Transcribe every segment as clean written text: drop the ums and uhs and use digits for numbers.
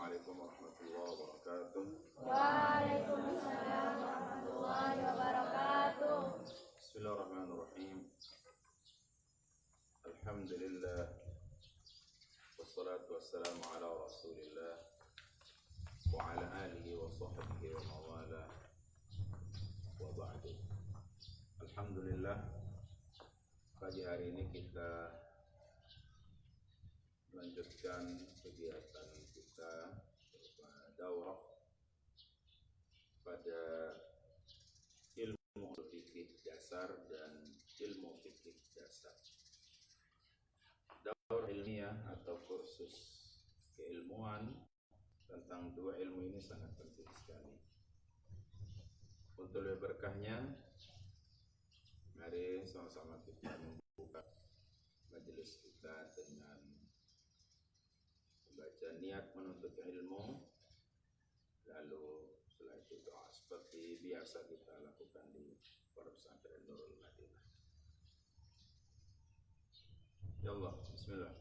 Assalamualaikum warahmatullahi wabarakatuh. Waalaikumsalam warahmatullahi wabarakatuh. Bismillahirrahmanirrahim. Alhamdulillah. Wassalatu wassalamu ala Rasulillah wa ala alihi wa sahbihi wa mawala wa ba'du. Alhamdulillah, pagi hari ini kita melanjutkan kegiatan kita daurah pada ilmu fikih dasar dan ilmu fikih dasar. Daurah ilmiah atau kursus keilmuan tentang dua ilmu ini sangat penting sekali. Untuk lebih berkahnya, mari sama-sama kita membuka majelis kita dengan membaca niat menuntut ilmu, lalu setelah itu doa seperti biasa kita lakukan di Pondok Pesantren Nurul Madinah. Ya Allah, bismillah.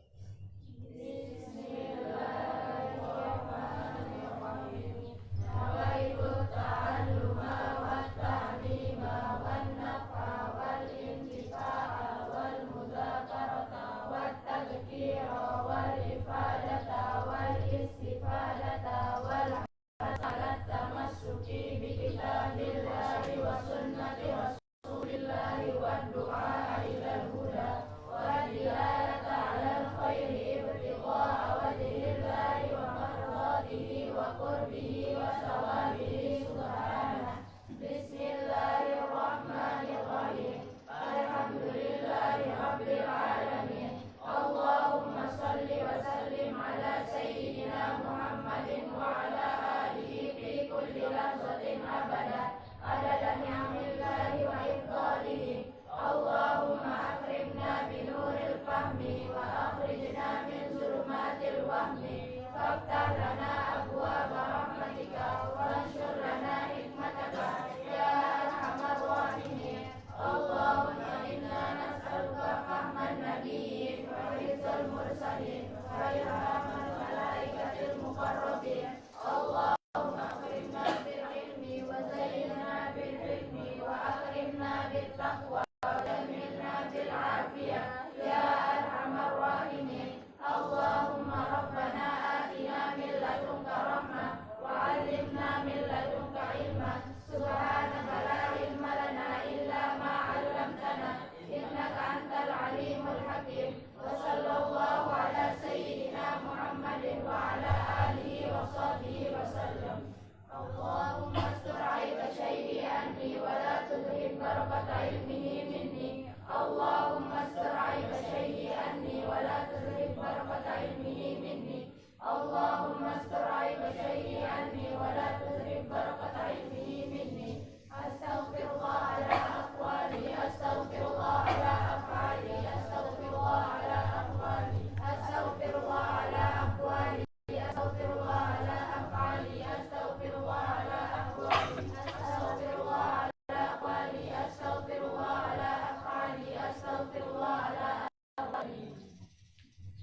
Bismillahirrahmanirrahim. Nawaitu ta'alluma wa ta'lima wan naf'a wal intifa'a wal mudzakarata wat tadhkira wal ifadata wal istifadata wal hasalat tamassuki bi kitabillahi wa sunnati rasulillahi wad du'a ilal huda wa dilalata 'alal khairi ibtigha'a wajhillahi wa mardatihi wa qurbihi wa sawabihi subhanahu. Bismillahirrahmanirrahim. Alhamdulillahi rabbil alamin. Allahumma salli wa sallim ala sayyidina Muhammadin wa ala alihi fi kulli lahzatin abada adada ni'amillahi wa ifdalihi. Allahumma akrimna binuril fahmi wa akhrijna min zulumatil wahmi faftah lana abwaaba rahmatika wanshur lana hikmataka ya arhamar rahimin. Allahumma inna nas'aluka fahman nabiyyin wa hifdzal mursalin wa ilhamal malaikatil muqarrabin. Allahumma akrimna bil ilmi wa zayyinna bil hikmi wa akrimna bit taqwa wa jamilna bil afiyah ya arhamar rahimin. Allahumma rabbana atina min ladunka rahmah wa 'allimna min ladunka ilma. Subhanaka la ilma lana illa ma 'allamtana innaka antal alimul hakim. Wa sallallahu ala sayyidina Muhammadin wa ala alihi wa sahbihi wa sallam. Allahumma astur aiba syai'i anni wa la tudhhib barakata ilmihi minni. Allahumma astur aiba syai'i anni wa la tudhhib barakata ilmihi minni. Allahumma astur aiba syai'i anni wa la tudhhib barakata ilmihi minni. Astaghfirullah ala aqwali, astaghfirullah ala af'ali, astaghfirullah ala aqwali, astaghfirullah ala aqwali, astaghfirullah ala af'ali, astaghfirullah ala aqwali, astaghfirullah ala aqwali, astaghfirullah ala af'ali, astaghfirullah ala aqwali.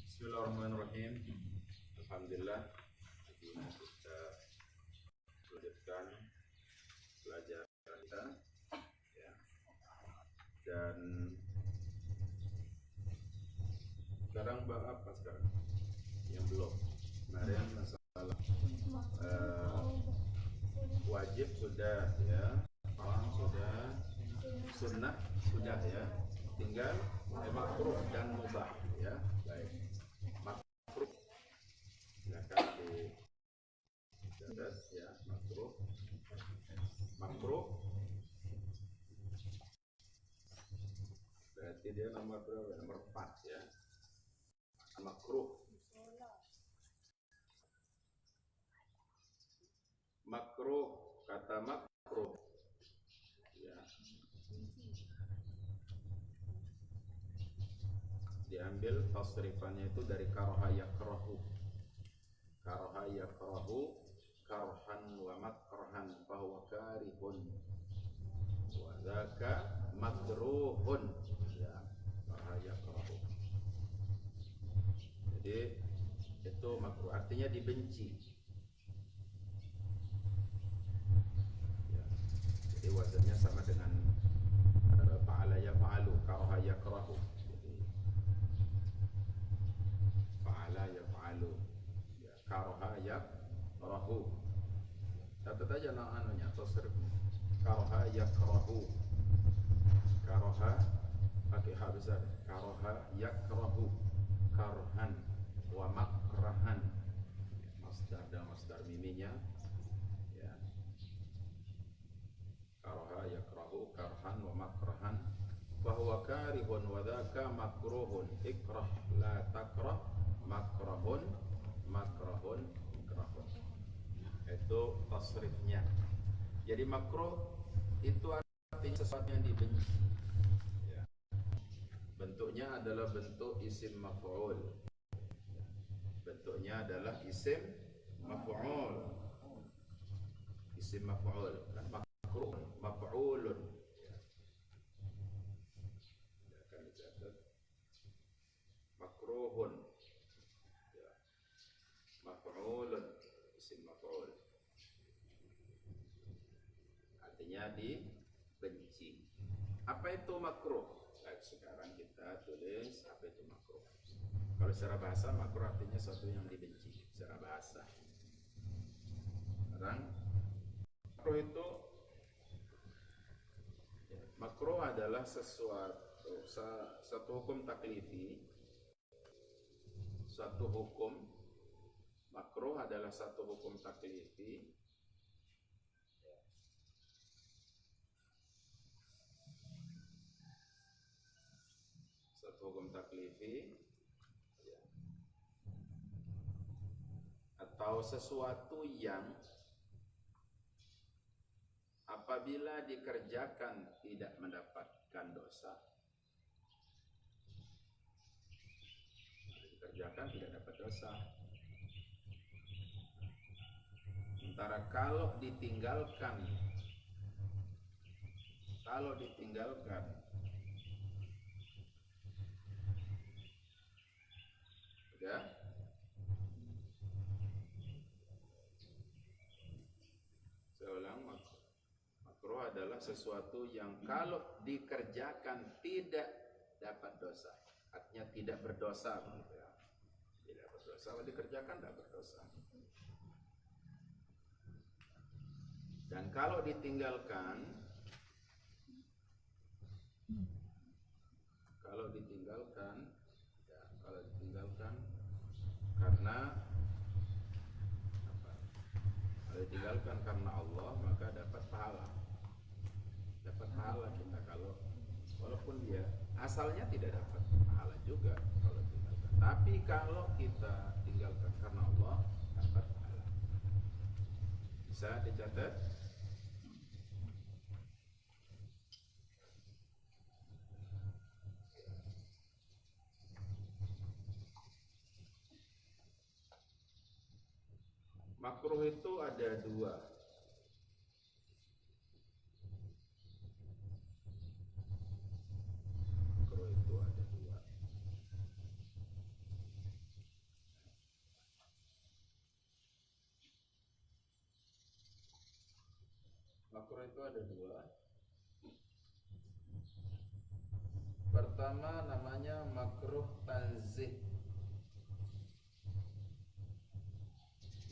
Bismillahirrahmanirrahim. Alhamdulillah, kita lanjutkan pelajaran kita, ya. Dan sekarang bab apa sekarang? Yang belum. Kemarin masalah wajib sudah, ya. Sudah, sunnah sudah, ya. Tinggal makruh dan mubah, ya. Baik. Makruh, silakan dicatat, ya. Makruh berarti dia nomor berapa? Nomor 4, ya. Makruh. Makruh, kata makruh, ya, diambil tasrifannya itu dari karaha yakrahu. Karaha yakrahu karhan wa makrahan fahuwa karihun wa dzaka makruhun, ya. Karaha yakrahu. Jadi itu makruh artinya dibenci. Jadi wazannya sama dengan fa'ala yaf'alu, karaha yakrahu. Jadi fa'ala yaf'alu, ya, karaha yakrahu. Catat aja anunya, tasrifnya. Karaha yakrahu. Karaha pakai ha besar. Karaha yakrahu. Karhan wa makrahan. Masdar dan masdar miminya, ya. Karaha yakrahu karhan wa makrahan. Fahuwa karihun wa dhaka makruhun. Ikrah la takrah. Makrahun makrahun ikrahun. Itu tasrifnya. Jadi makruh itu artinya sesuatu yang dibenci, ya. Bentuknya adalah bentuk isim maf'ul. Bentuknya adalah isim maf'ul. Isim maf'ul, kan makruh maf'ulun, ya. Ya, kan dicatat makruhun, ya. Maf'ulun, isim maf'ul. Artinya dibenci. Apa itu makruh? Nah, sekarang kita tulis apa itu makruh. Kalau secara bahasa, makruh artinya sesuatu yang dibenci secara bahasa. Sekarang makruh itu, ya, makruh adalah satu hukum taklifi. Satu hukum makruh adalah satu hukum taklifi ya, atau sesuatu yang apabila dikerjakan tidak mendapatkan dosa. Dikerjakan tidak dapat dosa. Sementara kalau ditinggalkan ya, saya ulang, makruh adalah sesuatu yang kalau dikerjakan tidak dapat dosa. Artinya tidak berdosa, begitu ya. Tidak berdosa, kalau dikerjakan tidak berdosa. Dan kalau ditinggalkan karena apa? Kalau ditinggalkan karena Allah, maka dapat pahala. Dapat pahala kita kalau walaupun dia asalnya tidak dapat pahala juga kalau tinggalkan. Tapi kalau kita tinggalkan karena Allah, dapat pahala. Bisa dicatat? Makruh itu ada dua. Makruh itu ada dua. Makruh itu ada dua. Pertama namanya makruh tanzih.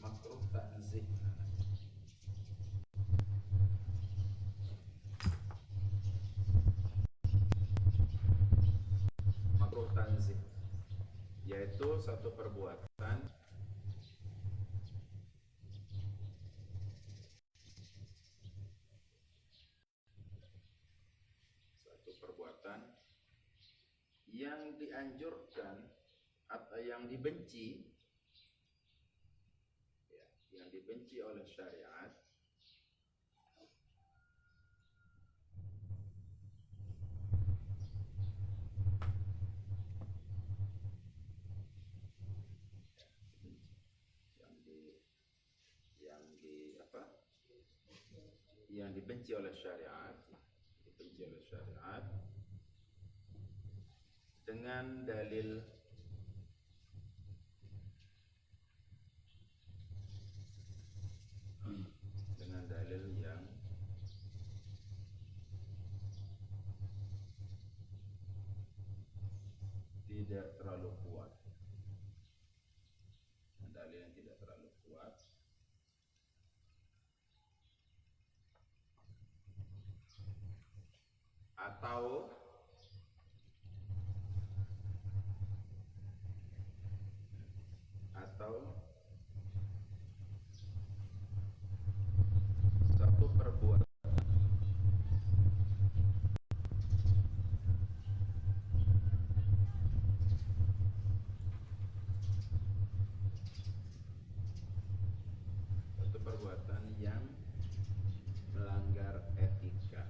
Makruh tanzih. Makruh tanzih yaitu satu perbuatan yang dianjurkan atau yang dibenci, ya, yang dibenci oleh syariat, yang dibenci oleh syariat, dengan dalil yang tidak terlalu kuat. Atau satu perbuatan yang melanggar etika.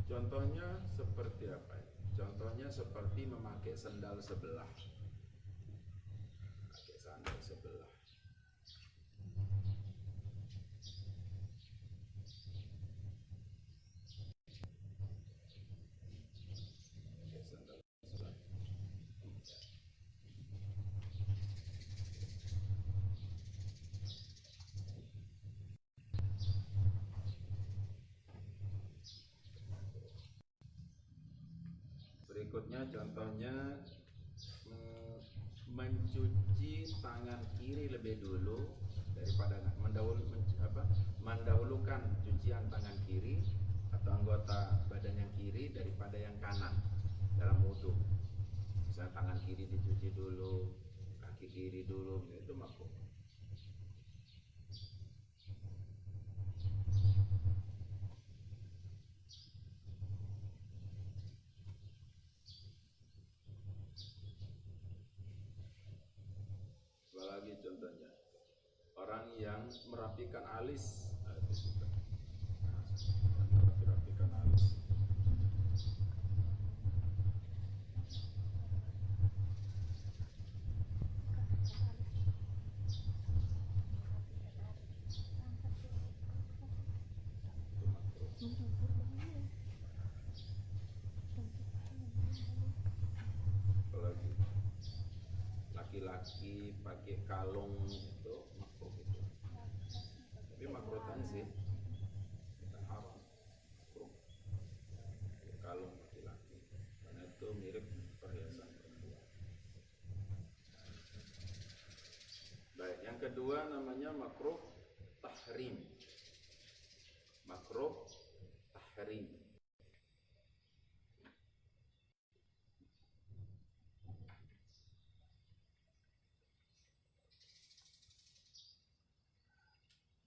Contohnya seperti apa? Contohnya seperti memakai sandal sebelah. Pakai sandal sebelah. Berikutnya contohnya mencuci tangan kiri lebih dulu daripada mendahulukan cucian tangan kiri atau anggota badan yang kiri daripada yang kanan dalam wudu. Misalnya tangan kiri dicuci dulu, kaki kiri dulu, itu makruh. Lagi contohnya orang yang merapikan alis, merapikan alis. Apalagi laki-laki pakai kalung itu makruh itu. Tapi makruhan sih bukan haram. Makruh. Kalung laki-laki karena itu mirip perhiasan perempuan. Baik, yang kedua namanya makruh tahrim. Makruh tahrim.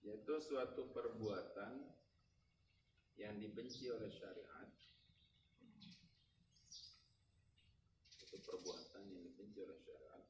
Yaitu suatu perbuatan yang dibenci oleh syariat. Suatu perbuatan yang dibenci oleh syariat.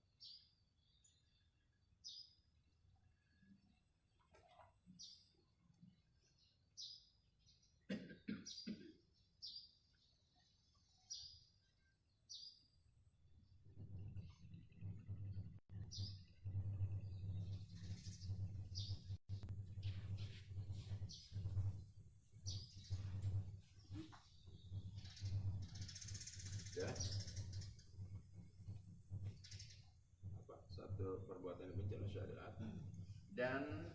Suatu perbuatan yang dibenci oleh syariat dan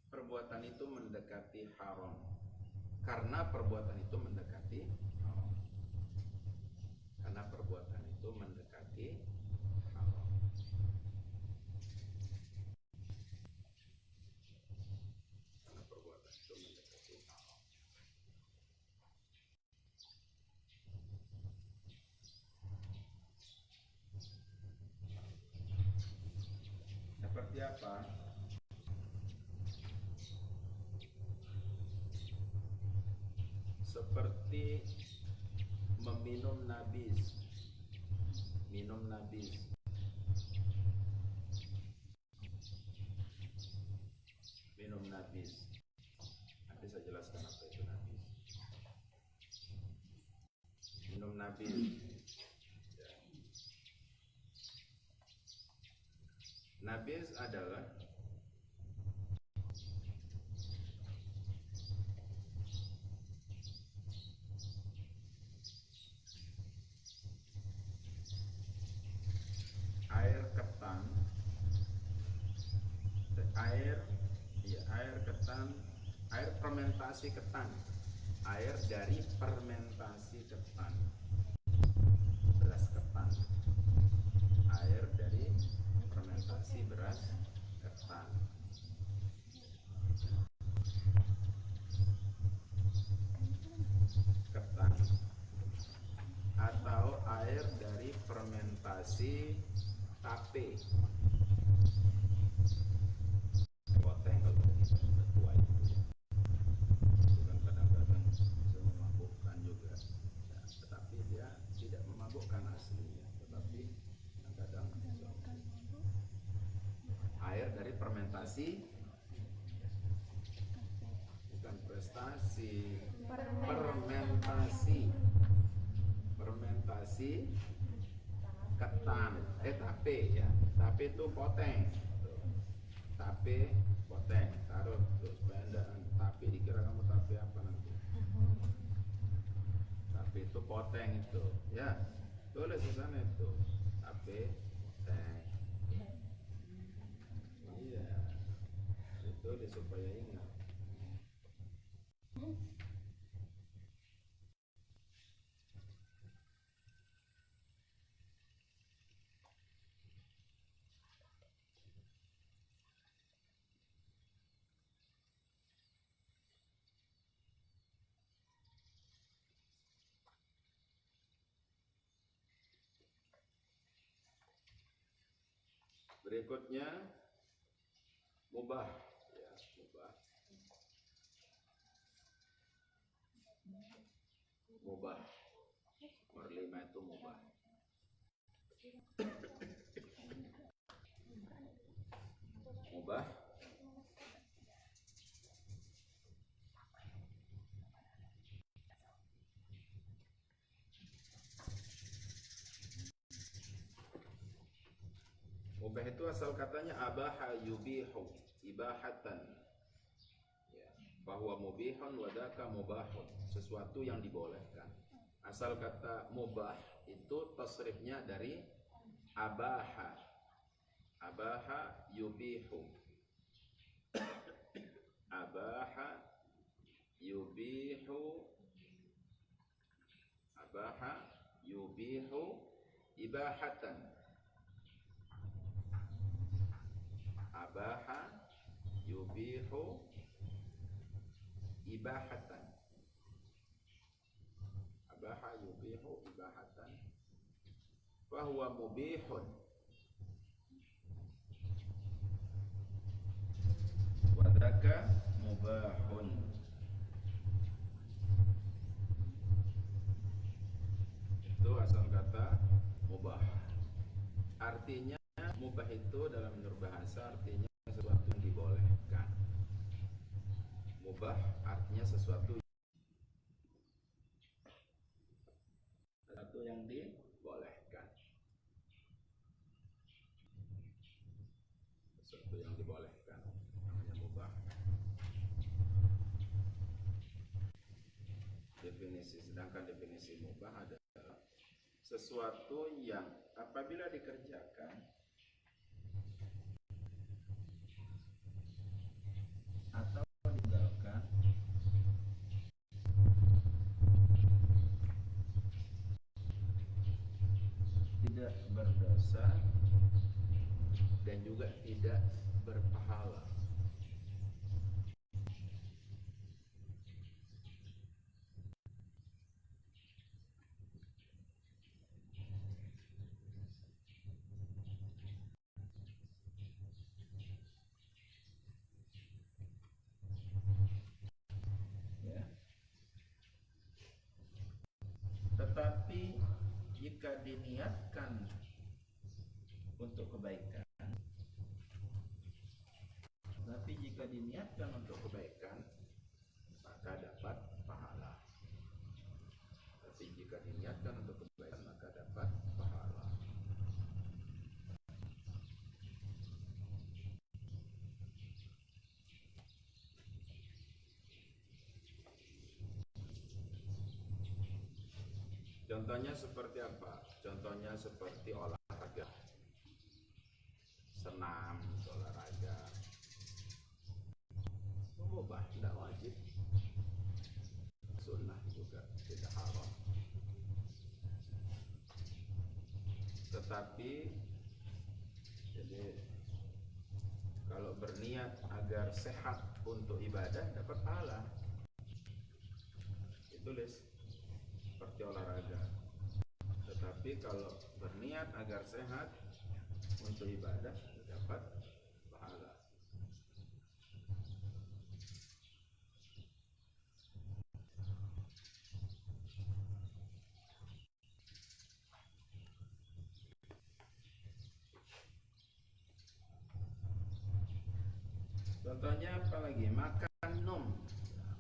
perbuatan itu mendekati haram karena perbuatan itu mendekati haram karena perbuatan itu mendekati haram. Karena perbuatan itu mendekati haram. Seperti apa? Seperti meminum nabis. Minum nabis. Minum nabis. Nanti saya jelaskan apa itu nabis. Minum nabis. Nabis adalah air ketan, air fermentasi ketan air dari fermentasi ketan, beras ketan. Air dari fermentasi beras ketan. Ketan atau air dari fermentasi tape. Poteng kalau udah tua itu kan kadang-kadang bisa memabukkan juga ya, tetapi dia tidak memabukkan aslinya, tetapi kadang-kadang air dari fermentasi, bukan prestasi, fermentasi ketan, tape ya, tape itu poteng. Tape poteng, taruh terus supaya enggak tape dikira kamu tape apa nanti. Tape itu poteng itu, ya tulis di sana itu tape poteng. Iya, ditulis supaya ingat. Berikutnya mubah ya, mubah nomor 5 itu mubah. Mubah mubah itu asal katanya abaha yubihu ibahatan ya, bahwa mubihun wadaka mubahun, sesuatu yang dibolehkan. Asal kata mubah itu tasrifnya dari abaha, abaha yubihu, abaha yubihu, abaha yubihu ibahatan, abaha yubihu ibahatan, abaha yubihu ibahatan, fahuwa mubihun wadaka mubahun. Itu asal kata mubah. Artinya mubah itu dalam menurut bahasa artinya sesuatu yang dibolehkan. Mubah artinya sesuatu yang dibolehkan. Sesuatu yang dibolehkan namanya mubah. Sedangkan definisi mubah adalah sesuatu yang apabila dikerjakan atau ditinggalkan tidak berdosa dan juga tidak berpahala. Ya. Tetapi jika diniatkan untuk kebaikan, maka dapat pahala. Tapi jika diniatkan untuk kebaikan maka dapat pahala. Contohnya seperti apa? Contohnya seperti olahraga, senam, olahraga. Mubah, tidak wajib. Tetapi jadi kalau berniat agar sehat untuk ibadah dapat pahala, ditulis seperti olahraga. Tetapi kalau berniat agar sehat untuk ibadah dapat pahala. Contohnya apa lagi? Makan, minum.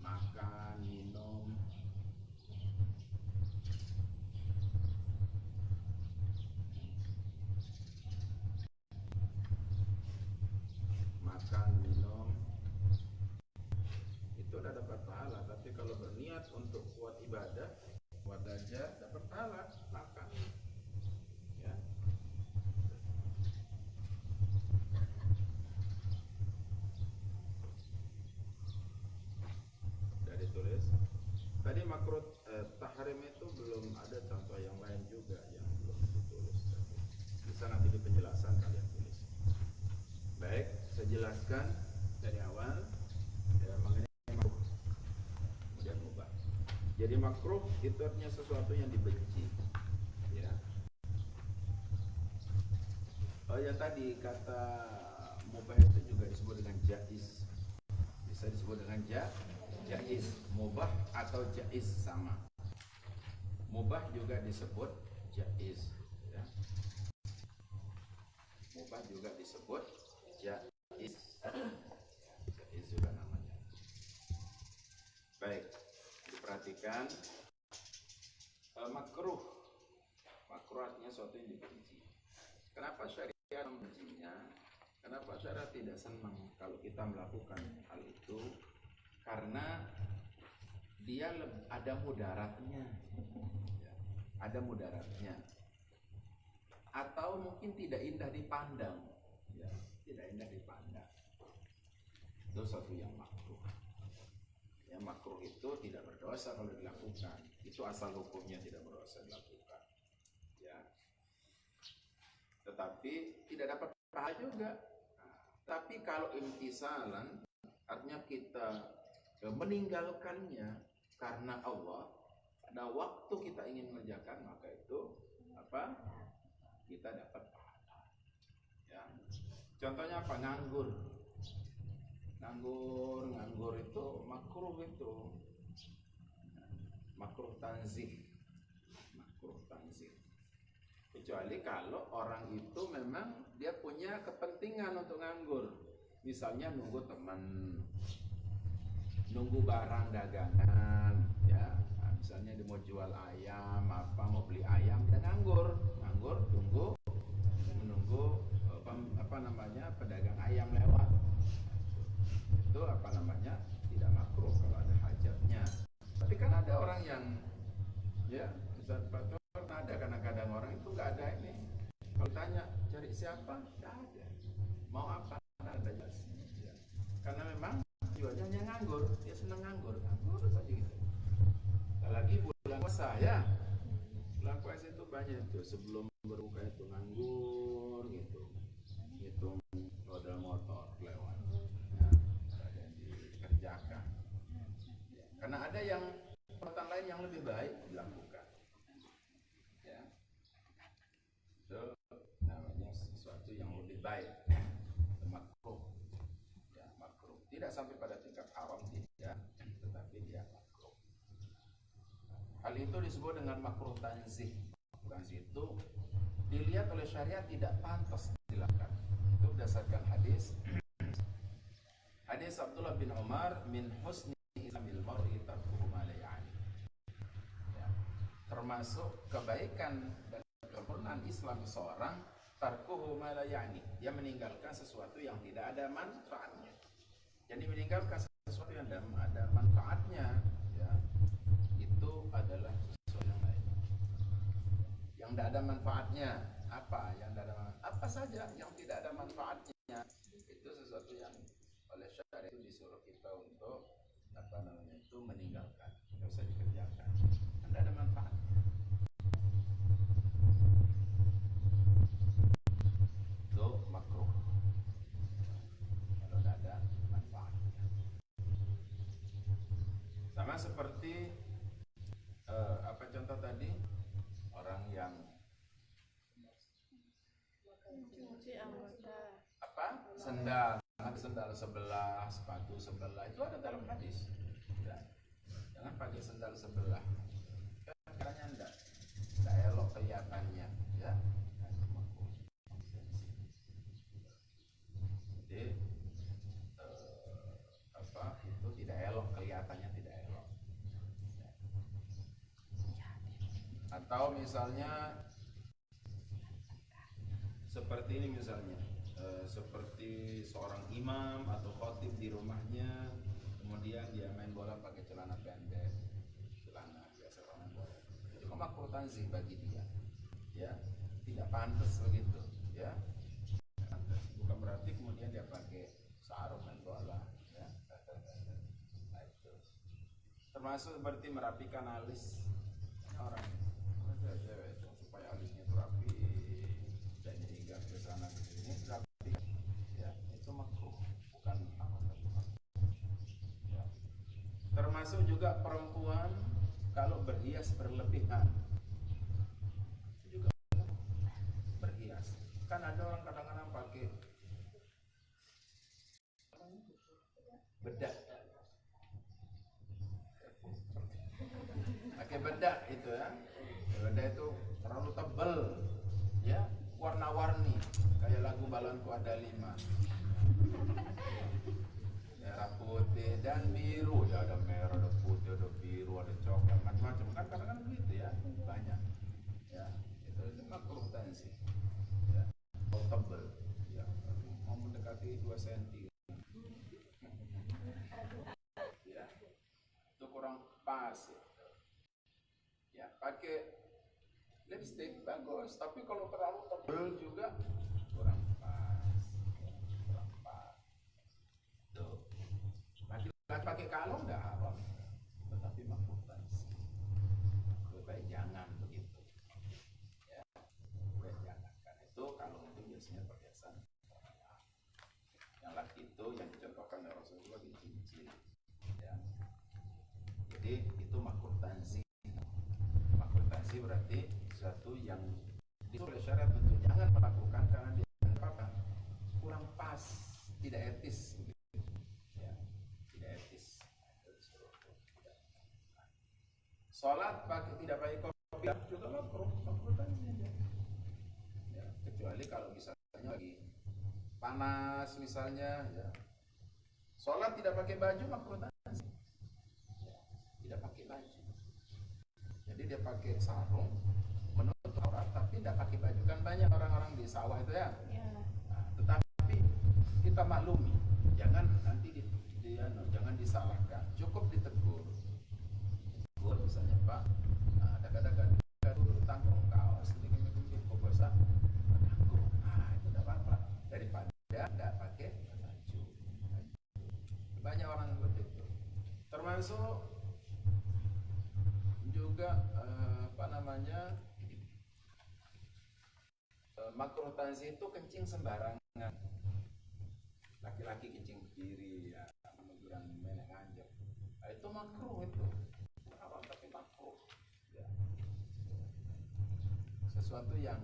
Makan, minum. Makan, minum. Itu udah dapat pahala. Tapi kalau berniat untuk kuat ibadah, kuat aja dapat pahala. Makan. Ya. Ditulis. Tadi makruh tahrim itu belum ada contoh yang lain juga yang belum ditulis. Bisa nanti di penjelasan kalian tulis. Baik, saya jelaskan dari awal ya, mengenai makruh kemudian mubah. Jadi makruh itu artinya sesuatu yang dibenci. Ya. Oh ya, tadi kata mubah itu juga disebut dengan jaiz. Bisa disebut dengan jaiz, mubah atau jaiz sama. Mubah juga disebut jaiz, ya. Mubah juga disebut jaiz. Jaiz juga namanya. Baik, diperhatikan makruh. Makruh artinya sesuatu yang dibenci. Kenapa syariat membencinya? Kenapa syariat tidak senang kalau kita melakukan hal itu? Karena dia ada mudaratnya, ya, ada mudaratnya, atau mungkin tidak indah dipandang, ya, tidak indah dipandang. Itu suatu yang makruh. Ya, makruh itu tidak berdosa kalau dilakukan. Itu asal hukumnya tidak berdosa dilakukan. Ya. Tetapi tidak dapat pahala juga. Nah, tapi kalau imtisalan artinya kita meninggalkannya karena Allah, pada waktu kita ingin mengerjakan maka itu apa? Kita dapat pahala. Ya. Contohnya apa? Nganggur itu makruh itu. Makruh tanzih. Kecuali kalau orang itu memang dia punya kepentingan untuk nganggur. Misalnya nunggu teman, nunggu barang dagangan, ya. Nah, misalnya dia mau jual ayam, mau beli ayam, dia nganggur tunggu, menunggu pedagang ayam lewat. Itu tidak makruh kalau ada hajatnya. Tapi kan ada orang yang, ya, Ustaz Fatur, ada kadang-kadang orang itu nggak ada ini. Kalau tanya cari siapa, nggak ada. Mau apa? Nggak ada jelas. Ya. Karena memang tujuannya hanya nganggur, dia senang nganggur saja gitu. Lagi bulan puasa ya, bulan puasa itu banyak tuh sebelum berbuka itu nganggur gitu, hitung modal motor lewat, ya, ada yang dikerjakan. Ya. Karena ada yang perbuatan lain yang lebih baik dilakukan. Ya, itu namanya sesuatu yang lebih baik. Tidak sampai pada tingkat haram, tidak, tetapi dia makruh. Hal itu disebut dengan makruh tanzih. Tanzih itu dilihat oleh syariat tidak pantas dilakukan. Itu berdasarkan hadis Abdullah bin Umar, min husni islamil mar'i tarkuhu ma la ya'ni. Ya. Termasuk kebaikan dan kesempurnaan Islam seorang, tarkuhu ma la ya'ni, dia meninggalkan sesuatu yang tidak ada manfaatnya. Jadi meninggalkan sesuatu yang ada manfaatnya, ya, itu adalah sesuatu yang lain. Yang tidak ada manfaatnya apa? Yang tidak ada manfaat, apa saja yang tidak ada manfaatnya itu sesuatu yang oleh syariat itu disuruh kita untuk itu meninggalkan, tidak usah dikerjakan. Tidak ada manfaatnya. Cuci anggota. Apa? Sendal, ada sendal sebelah, sepatu sebelah, itu ada dalam hadis. Ya. Jangan pakai sendal sebelah. Karena enggak elok kelihatannya, ya. Jadi itu tidak elok, kelihatannya tidak elok. Atau misalnya seperti ini misalnya, seperti seorang imam atau khotib di rumahnya, kemudian dia main bola pakai celana pendek, celana biasa main bola. Itu makruh tanzih bagi dia, ya, tidak pantas begitu, ya. Bukan berarti kemudian dia pakai sarung main bola, ya. Nah, itu termasuk seperti merapikan alis orang. Ada cewek itu supaya alisnya itu rapi, dan hingga ke sana ke sini rapi, ya, itu makruh, bukan haram. Ya. Termasuk juga perempuan kalau berhias berlebihan, itu juga berhias. Kan ada orang kadang-kadang pakai bedak, bedak itu ya, bedak itu terlalu tebal, ya, warna-warni kayak lagu Balanku Ada 5, merah putih dan biru, ya, ada merah, ada putih, ada biru, ada coklat, macam-macam kan, kadang-kadang begitu ya, banyak, ya, itu makruh tanzih, ya, kalau tebal, ya, mau mendekati 2 cm, ya, itu kurang pas, ya, pakai lipstick bagus, tapi kalau terlalu tebal juga kurang pas, tuh. Laki-laki pakai kalung nggak haram, tetapi makruh tanzih. Lebih baik jangan begitu, ya, lebih baik jangan. Karena itu kalung itu biasanya perhiasan yang laki itu yang dicontohkan oleh Rasulullah di cincin, ya. Jadi itu makruh tanzih. Makruh tanzih berarti sesuatu yang disuruh syariat untuk jangan melakukan karena dia apa? Kurang pas, tidak etis, ya, tidak etis. Sholat tidak pakai kopi juga makruh tanzih, ya, kecuali kalau misalnya lagi panas misalnya, ya. Sholat tidak pakai baju makruh tanzih, ya, tidak pakai baju. Jadi dia pakai sarung menutup aurat tapi tidak pakai baju, kan banyak orang-orang di sawah itu ya. Nah, tetapi kita maklumi, jangan nanti jangan disalahkan, cukup ditegur. Misalnya Pak, kadang-kadang tanggung kaos sedikit kok basah, tanggung, itu tidak apa-apa daripada tidak pakai baju. Banyak orang seperti itu. Termasuk juga makruh tanzih itu kencing sembarangan. Laki-laki kencing berdiri, ya, mengurangi menek nganjak. Nah, itu makruh itu. Haram tapi makruh. Ya. Sesuatu yang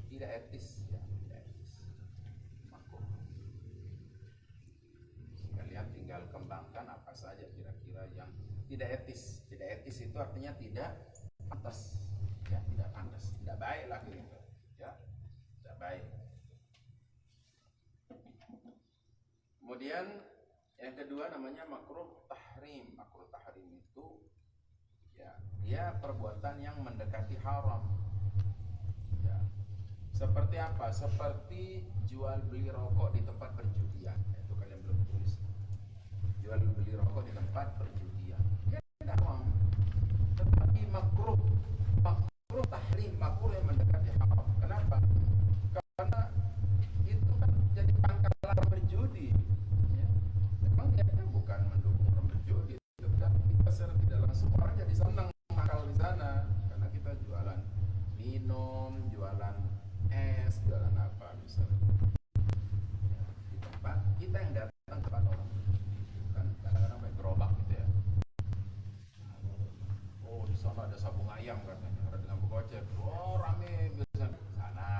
tidak etis, ya, tidak etis. Makruh. Kalian tinggal kembangkan apa saja kira-kira yang tidak etis. Tidak etis itu artinya tidak pantas, ya, tidak pantas, tidak baik lah gitu, ya, tidak baik. Kemudian yang kedua namanya makruh tahrim. Makruh tahrim itu, ya, dia perbuatan yang mendekati haram, ya. Seperti apa? Seperti jual beli rokok di tempat perjudian. Itu kalian belum tulis. Jual beli rokok di tempat perjudian. Ya, tidak haram. Tetapi makruh tahrim, makruh yang mendekati haram. Kenapa? Karena itu kan jadi pangkalan berjudi, ya. Memang dia bukan mendukung orang berjudi, tetapi kita secara tidak langsung orang jadi senang nakal di sana karena kita jualan minum, jualan es, jualan apa misalnya, ya, di tempat kita yang datang ke tempat orang kan kadang-kadang pakai gerobak gitu ya. Oh, di sana ada sabung ayam katanya, ada dengan gocek, oh rame biasanya sana,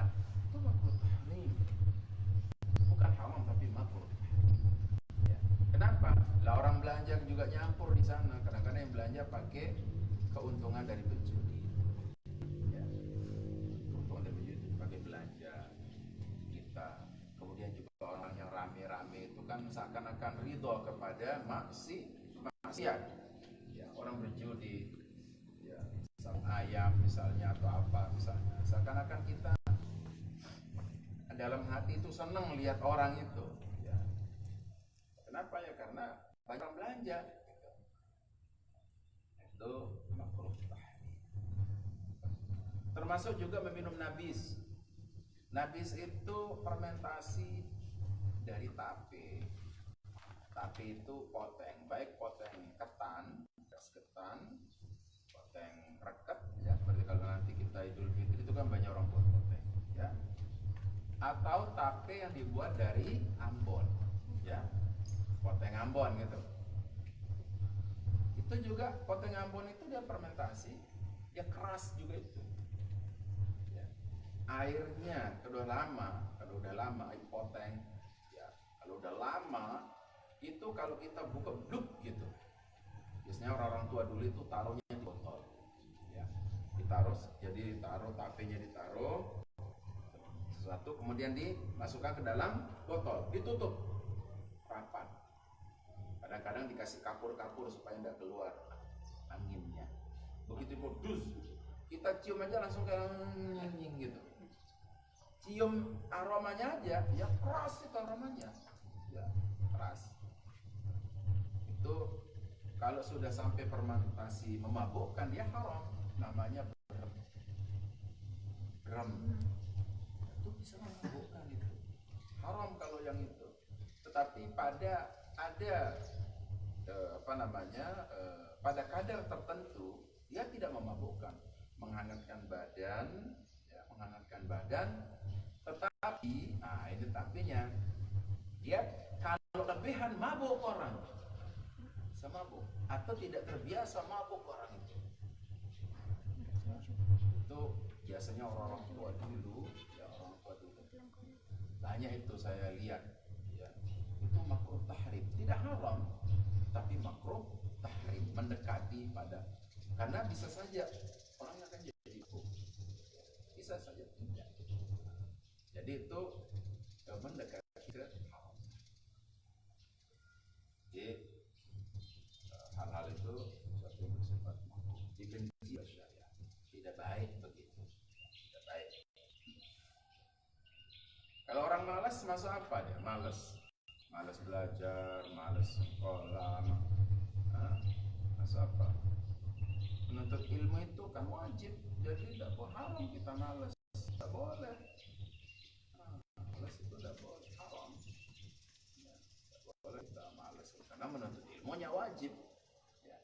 belanja juga nyampur di sana. Kadang-kadang yang belanja pakai keuntungan dari penjudi, ya. Keuntungan dari penjudi pakai belanja kita. Kemudian juga orang yang rame-rame itu kan seakan-akan ridho kepada maksiat, ya. Orang berjudi, ya, sang ayam misalnya atau apa misalnya, seakan-akan kita dalam hati itu senang lihat orang itu, ya. Kenapa ya? Karena banyak orang belanja, gitu. Itu makruh tahrim. Termasuk juga meminum nabis. Nabis itu fermentasi dari tape. Tape itu poteng, baik poteng ketan, beras ketan, poteng reket, ya. Seperti kalau nanti kita Idul Fitri itu kan banyak orang buat poteng, ya. Atau tape yang dibuat dari Ambon, ya, poteng Ambon gitu. Itu juga poteng Ambon itu dia fermentasi, dia keras juga itu, ya. Airnya kalau udah lama air poteng, ya, kalau udah lama itu kalau kita buka bluk gitu, biasanya orang-orang tua dulu itu taruhnya di botol, ya, ditaruh tapenya ditaruh sesuatu, kemudian dimasukkan ke dalam botol, ditutup rapat. Kadang-kadang dikasih kapur-kapur supaya tidak keluar anginnya. Begitu modus, kita cium aja langsung kayak nying gitu. Cium aromanya aja, ya keras itu aromanya, ya keras. Itu kalau sudah sampai fermentasi memabukkan dia haram, namanya gram. Itu bisa memabukkan itu, haram kalau yang itu. Tetapi pada pada kadar tertentu dia tidak memabukkan, menghangatkan badan, ya, menghangatkan badan. Tetapi, nah ini tapinya, dia kalau lebihan mabuk orang, bisa mabuk, atau tidak terbiasa mabuk orang itu. Itu biasanya orang-orang tua dulu, ya, orang tua dulu banyak itu saya lihat, ya. Itu makruh tahrim, tidak haram, tapi makruh tahrim, mendekati pada, karena bisa saja orangnya akan jadi makruh, bisa saja tidak. Jadi itu mendekati ke haram. Jadi hal-hal itu sesuatu yang bersifat makruh, dibenci oleh syariat, tidak baik begitu, tidak baik. Kalau orang malas masuk apa dia? Malas belajar, malas sekolah, masuk apa? Menuntut ilmu itu kan wajib, jadi tidak haram kita malas, tidak boleh. Malas itu tidak boleh, haram. Ya, tidak boleh kita malas, karena menuntut ilmunya wajib, ya.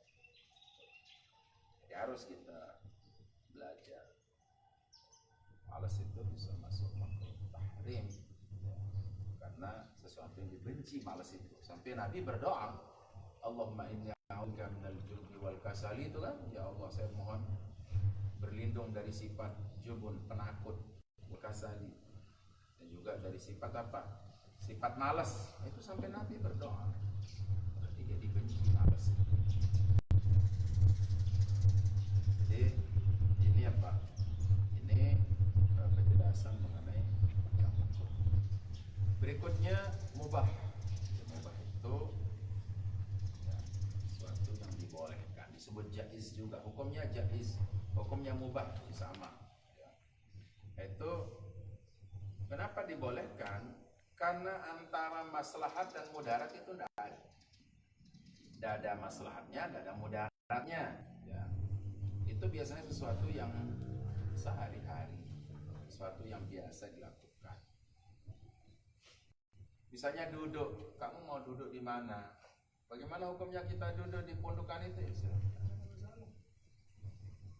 Jadi harus kita belajar. Malas itu bisa masuk makruh tahrim, ya. Karena sesuatu yang dibenci malas itu. Sampai Nabi berdoa, Allahumma inni a'udzubika minal jubni wal kasali, itu kan, ya Allah saya mohon berlindung dari sifat jubun, penakut, wal kasali, dan juga dari sifat apa? Sifat malas. Itu sampai Nabi berdoa. Berarti dia dibenci malas. Jadi ini apa? Ini penjelasan mengenai yang makruh. Berikutnya mubah. Mubah itu, ya, sesuatu yang dibolehkan, disebut jaiz juga. Hukumnya jaiz, hukumnya mubah sama, ya. Itu kenapa dibolehkan? Karena antara maslahat dan mudarat itu tidak ada. Tidak ada maslahatnya, tidak ada mudaratnya, ya. Itu biasanya sesuatu yang sehari-hari, sesuatu yang biasa dilakukan. Misalnya duduk, kamu mau duduk di mana? Bagaimana hukumnya kita duduk di pondokan itu?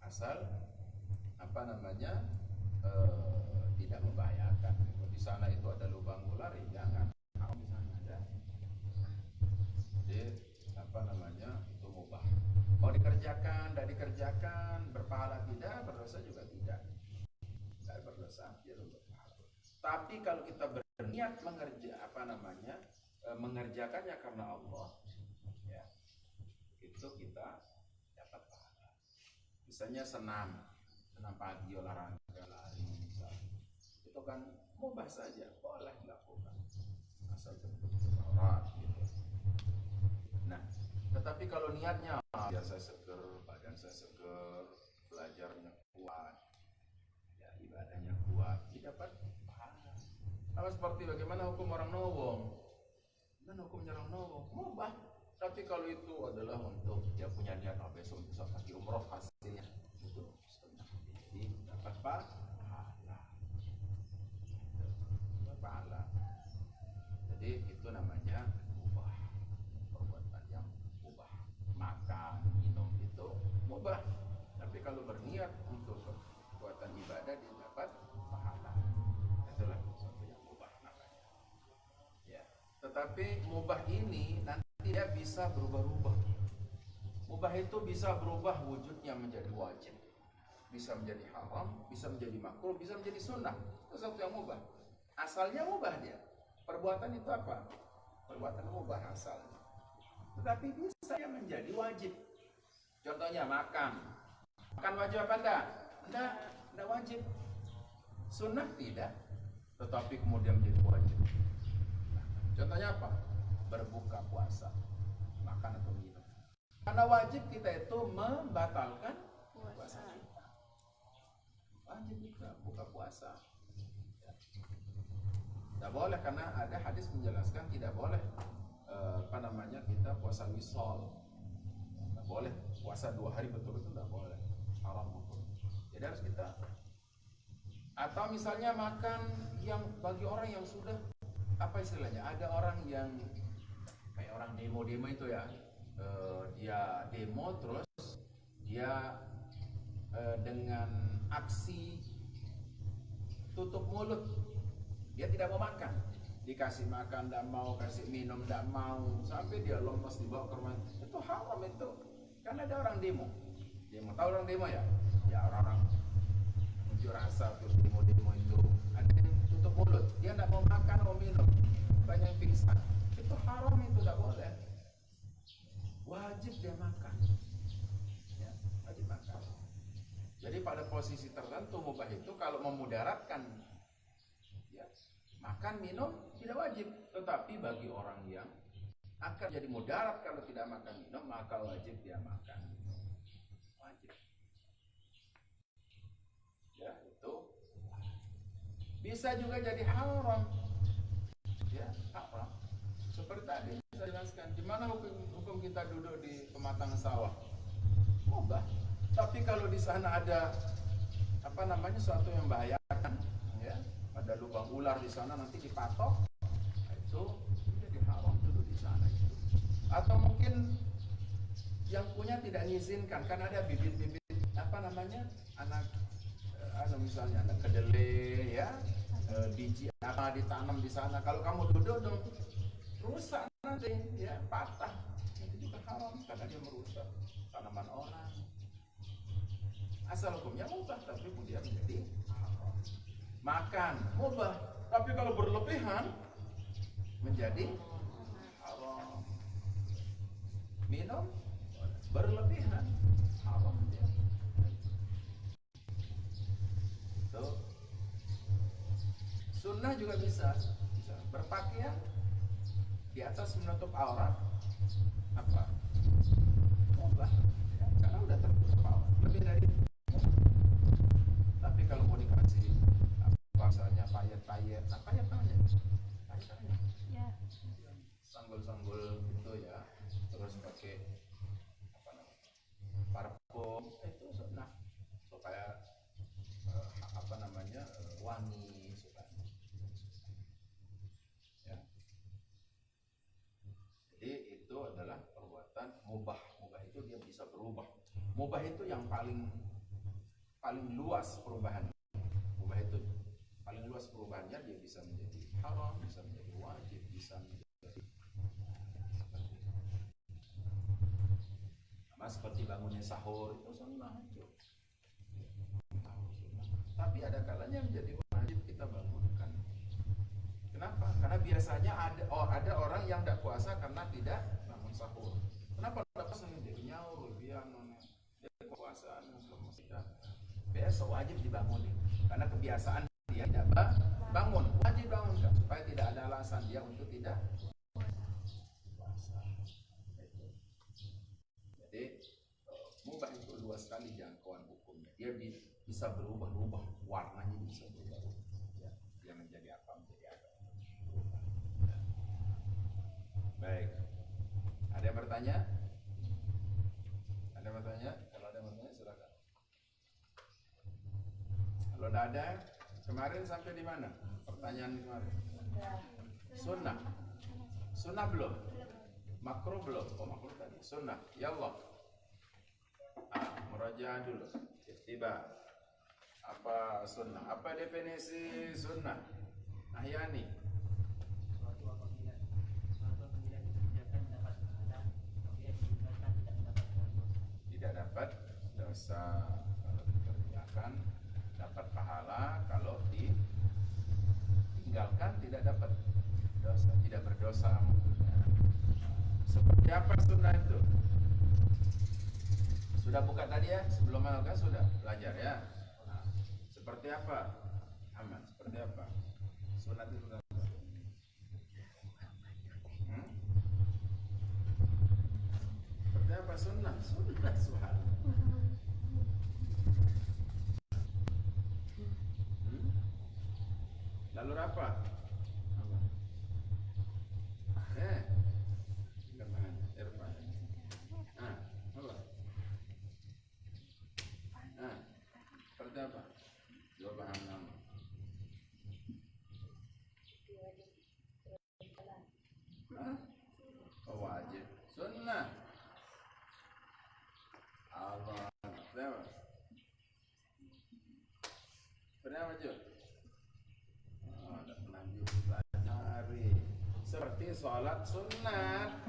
Asal apa namanya, tidak membahayakan. Kalau di sana itu ada lubang ular, ya jangan. Kalau di sana ada, jadi apa namanya, itu mubah. Mau dikerjakan, tidak dikerjakan, berpahala tidak, berdosa juga tidak. Tidak berdosa, jadi berpahala. Tapi kalau kita berniat mengerjakannya karena Allah, ya, itu kita dapat pahala. Misalnya senam pagi, olahraga, lari misalnya, itu kan mubah saja, boleh dilakukan asal tertutup aurat gitu. Nah, tetapi kalau niatnya biar saya seger, badan saya seger, belajarnya kuat, ya ibadahnya kuat, didapat pahala. Sama seperti bagaimana hukum orang nowong. Dan hukumnya orang nowong mubah. Tapi kalau itu adalah untuk dia punya niat besok bisa pergi umroh, hasilnya itu sunnah. Jadi dapat pahala. Pahala. Jadi itu namanya mubah. Perbuatan yang mubah. Makan, minum itu mubah. Tapi kalau berniat untuk perbuatan ibadah dia dapat pahala. Itulah sesuatu yang mubah namanya. Ya. Tetapi mubah ini nanti dia bisa berubah-ubah. Mubah itu bisa berubah wujudnya menjadi wajib, bisa menjadi haram, bisa menjadi makruh, bisa menjadi sunnah. Itu sesuatu yang mubah. Asalnya mubah dia. Perbuatan itu apa? Perbuatan mubah asalnya. Tetapi bisa dia menjadi wajib. Contohnya makan. Makan wajib apa enggak? Enggak wajib. Sunnah tidak. Tetapi kemudian menjadi wajib. Contohnya apa? Berbuka puasa, makan atau minum. Karena wajib kita itu membatalkan puasa kita. Wajib kita buka puasa. Tidak boleh karena ada hadis menjelaskan tidak boleh kita puasa wisol. Tidak boleh puasa 2 hari betul-betul tidak boleh. Haram hukum. Jadi harus kita. Atau misalnya makan yang bagi orang yang sudah apa istilahnya? Ada orang yang kayak orang demo-demo itu ya, dia demo terus dia dengan aksi tutup mulut, dia tidak mau makan, dikasih makan tidak mau, kasih minum tidak mau, sampai dia lemes dibawa ke rumah. Itu haram itu, karena ada orang demo. Tahu orang demo ya? Ya orang-orang unjuk rasa tuh demo-demo itu, ada yang tutup mulut, dia tidak mau makan mau minum, banyak pingsan. Itu haram, itu tidak boleh. Wajib dia makan, ya, wajib makan. Jadi pada posisi tertentu mubah itu kalau memudaratkan, ya, makan minum tidak wajib. Tetapi bagi orang yang akan jadi mudarat kalau tidak makan minum, maka wajib dia makan. Wajib. Ya, itu bisa juga jadi haram. Ya, haram. Seperti tadi saya jelaskan, di mana hukum kita duduk di pematangan sawah? Mubah. Tapi kalau di sana ada suatu yang membahayakan, ya, ada lubang ular di sana nanti dipatok, itu jadi haram duduk di sana. Atau mungkin yang punya tidak mengizinkan, kan ada bibit-bibit misalnya ada kedelai, ya, biji apa ditanam di sana. Kalau kamu duduk dong, rusak nanti, ya, patah. Itu juga haram karena dia merusak tanaman orang. Asal hukumnya mubah, tapi kemudian menjadi haram. Makan mubah, tapi kalau berlebihan menjadi haram. Minum berlebihan haram dia. Itu sunnah juga bisa berpakaian di atas menutup aurat, apa? Mubah, ya, karena udah tertutup aurat. Lebih dari itu. Tapi kalau mau dikasih misalnya payet-payet, ya, sanggul-sanggul itu ya, terus pakai parfum, itu sunnah supaya wangi, supaya, ya. Jadi itu adalah perbuatan mubah. Mubah itu dia bisa berubah. Mubah itu yang paling luas perubahannya. Mubah itu paling luas perubahannya, dia bisa menjadi haram, bisa menjadi wajib, bisa menjadi seperti bangunnya sahur, itu sunnah itu. Tapi ada kalanya menjadi wajib kita bangunkan. Kenapa? Karena biasanya ada orang yang tidak puasa karena tidak bangun sahur. Kenapa tidak puasa? Jadinya Ya. Besok wajib dibangunin karena kebiasaan dia tidak bangun, wajib bangunkan supaya tidak ada alasan dia untuk tidak puasa. Jadi mubah itu luas sekali jangkauan hukumnya. Dia bisa berubah-ubah warnanya, bisa berubah. Ya, dia menjadi apa menjadi apa. Ya. Baik. Ada yang bertanya? Ada yang bertanya? Kalau ada yang bertanya silakan. Kalau tidak ada, kemarin sampai di mana? Pertanyaan kemarin. Sunnah. Sunnah belum? Makruh belum? Oh makruh tadi. Sunnah. Ya Allah. Murajaah dulu. Tiba. Apa sunnah? Apa definisi sunnah? Ahyani. Suatu apabila dikerjakan dapat pahala, apabila ditinggalkan tidak mendapatkan dosa. Tidak dapat dosa kalau dikerjakan, dapat pahala kalau ditinggalkan tidak dapat dosa, tidak berdosa. Seperti apa sunnah itu? Sudah buka tadi ya, sebelum kan sudah belajar ya. Nah, seperti apa? Aman, seperti apa? Sunnah itu sudah. Seperti apa sunnah? Sunnah subhanallah. Lalu apa? Irfan. Apa? Seperti apa? Dua bahan nama. Wajib. Sunnah. Allah. Seperti apa? Seperti apa Jul? Seperti sholat sunat.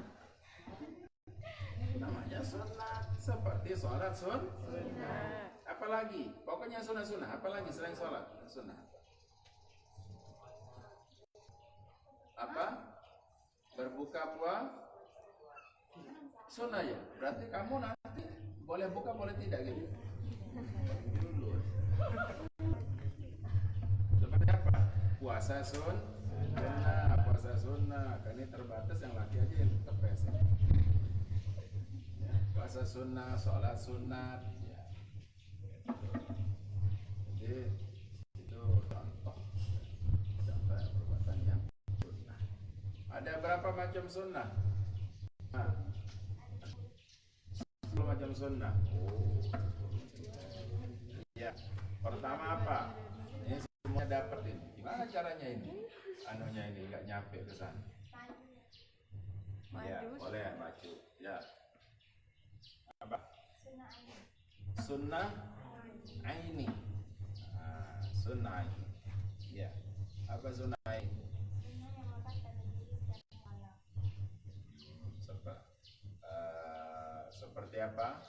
Namanya sunat. Seperti sholat sunat. Apalagi? Pokoknya sunat-sunat. Apalagi selain sholat sunat? Apa? Berbuka puasa sunat ya. Berarti kamu nanti boleh buka boleh tidak gitu. Dulu. Seperti apa? Puasa sunnah, puasa sunnah. Kan ini terbatas yang laki aja yang terpes. Ya, puasa sunnah, sholat sunat. Ya. Jadi itu contoh perbuatan yang sunnah. Ada berapa macam sunnah? Nah, 10 macam sunnah. Oh. Ya. Pertama apa? Ini semuanya dapat ini. Gimana caranya ini? Anunya ini nggak nyampe ke sana. Ya, boleh maju. Ya. Apa? Sunnah aini. Sunnah aini. Ya. Apa sunnah aini? Seperti apa?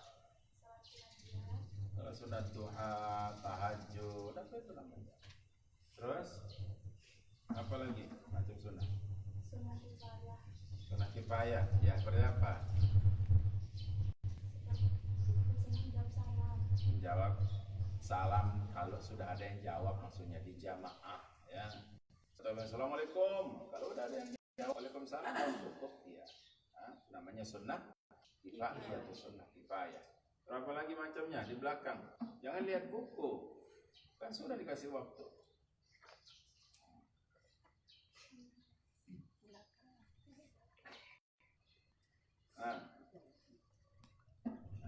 Kalau sunat duha, tahajud, apa itu namanya? Terus apa lagi macam sunnah? Sunnah kifayah. Ya, seperti apa? Menjawab salam kalau sudah ada yang jawab, maksudnya di jamaah ya. Assalamualaikum. Kalau udah ada yang jawab waalaikumsalam cukup ya. Namanya sunnah kifayah atau sunnah kifayah. Berapa lagi macamnya di belakang? Jangan lihat buku. Kan sudah dikasih waktu.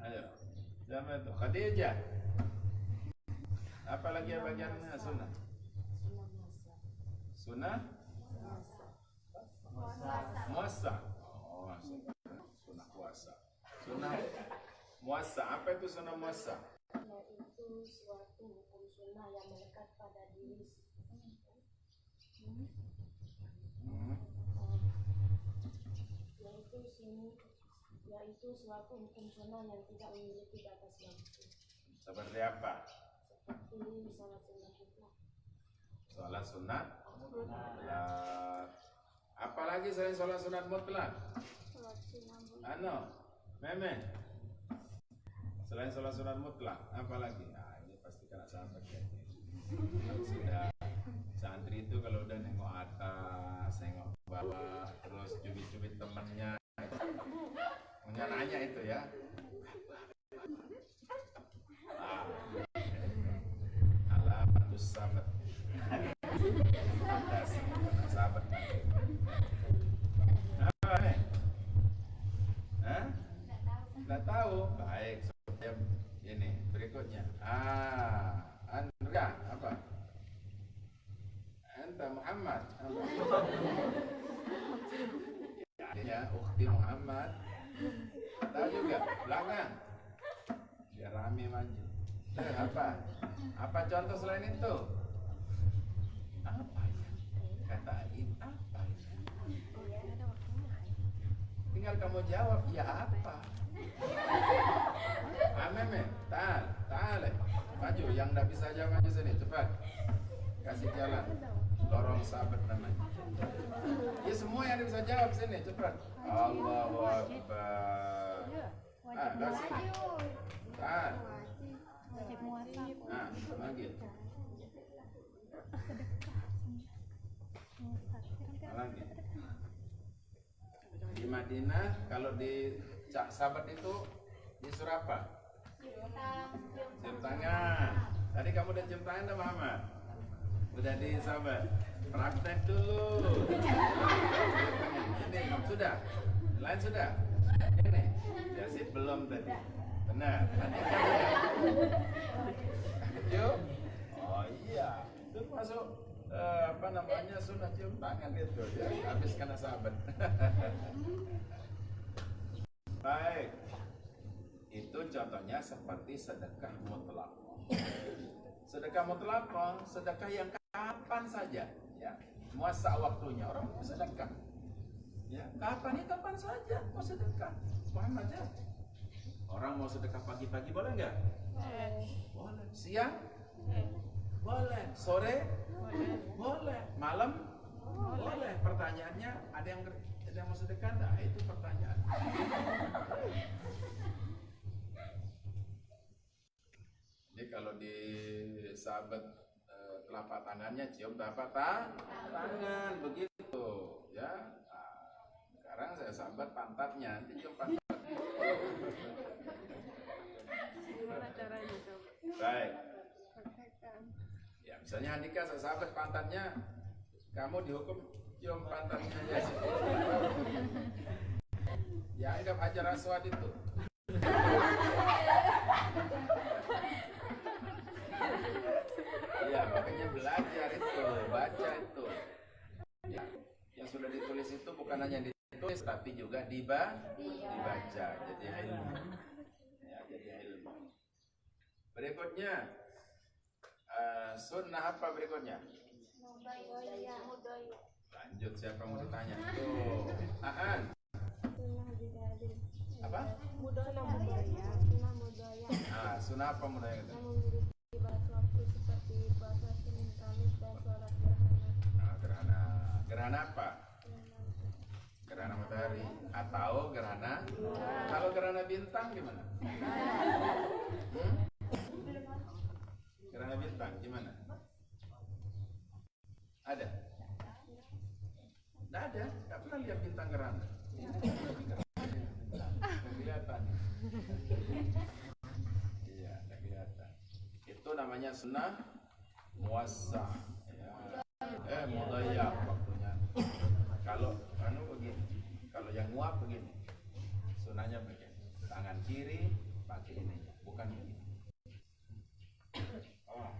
Ayo. Siapa itu? Khadijah. Apa lagi bagiannya sunnah? Sunnah? Muasa. Oh, sunnah puasa. Sunnah muasa. Apa itu sunnah muasa? Itu suatu hukum sunnah yang melekat pada diri. Yaitu suatu hukum sunnah yang tidak memiliki batas waktu. Seperti apa? Seperti salat sunnah mutlak. Salat sunat mutlak. Apalagi selain salat sunat mutlak? Meme. Selain sholat sunat mutlak, apa lagi? Nah, ini pasti kena sahabat kayaknya. Sudah santri itu kalau udah nengok atas, nengok bawah, terus cubit-cubit temannya, punya nanya itu ya. Alamatus sahabat. Sahabat. Apa nih? Hah? Nggak tahu. Baik. Ini berikutnya. Anda apa? Anta Muhammad. Ya, Ukhti Muhammad. Tahu juga. Belakang. Biar rame maju. Apa? Apa contoh selain itu? Apa ya? Katain apa ya? Tinggal kamu jawab, ya apa? Ameme, ta'al, maju. Yang tidak bisa jawab maju sini, cepat. Kasih jalan. Lorong sahabat namanya. Ya semua yang bisa jawab sini, cepat. Allahu Akbar. Kasih. Ta'al. Lagi. Lagi. Di Madinah kalau di sahabat itu disuruh apa? Cium tangan. Tadi kamu udah cium tangan dah Muhammad? Udah di sahabat. Praktek dulu. Ini sudah. Lain sudah. Ini. Yasin belum tadi. Benar. Cium. Oh iya. Itu masuk apa namanya sunnah cium tangan itu ya. Habis kena sahabat. Baik. Itu contohnya seperti sedekah mutlak. Sedekah mutlak, sedekah yang kapan saja, ya. Muasa waktunya orang mau sedekah. Ya, kapan saja mau sedekah. Muhammad ya. Orang mau sedekah pagi-pagi boleh nggak? Boleh. Siang? Boleh. Sore? Boleh. Malam? Boleh. Pertanyaannya ada yang mau sedekah enggak? Itu pertanyaan. Jadi kalau di sahabat telapak tangannya cium telapak tangan begitu ya. Nah, sekarang saya sahabat pantatnya, nanti cium pantat. Gimana caranya coba? Baik. Praktekkan. Ya misalnya Andika saya sahabat pantatnya, kamu dihukum cium pantatnya aja. Ya anggap Hajar Aswad itu. Iya, makanya belajar itu, baca itu. Ya, yang sudah ditulis itu bukan hanya ditulis tapi juga dibaca, jadi ilmu. Ya, jadi ilmu. Berikutnya, sunnah apa berikutnya? Lanjut, siapa mau ditanya? Tuh, Aan. Apa? Sunnah budaya. Sunnah apa budaya itu? Gerhana apa? Gerhana matahari atau gerhana? Kalau gerhana bintang gimana? Gerhana bintang gimana? Ada? Tidak ada. Tidak pernah lihat bintang gerhana. Kelihatan. Iya, tidak kelihatan. Itu namanya sunnah muassa. Mudayyak waktunya. Kalau begini, kalau yang nguap begini, sunahnya begini. Tangan kiri pakai ini, bukan begini. Oh,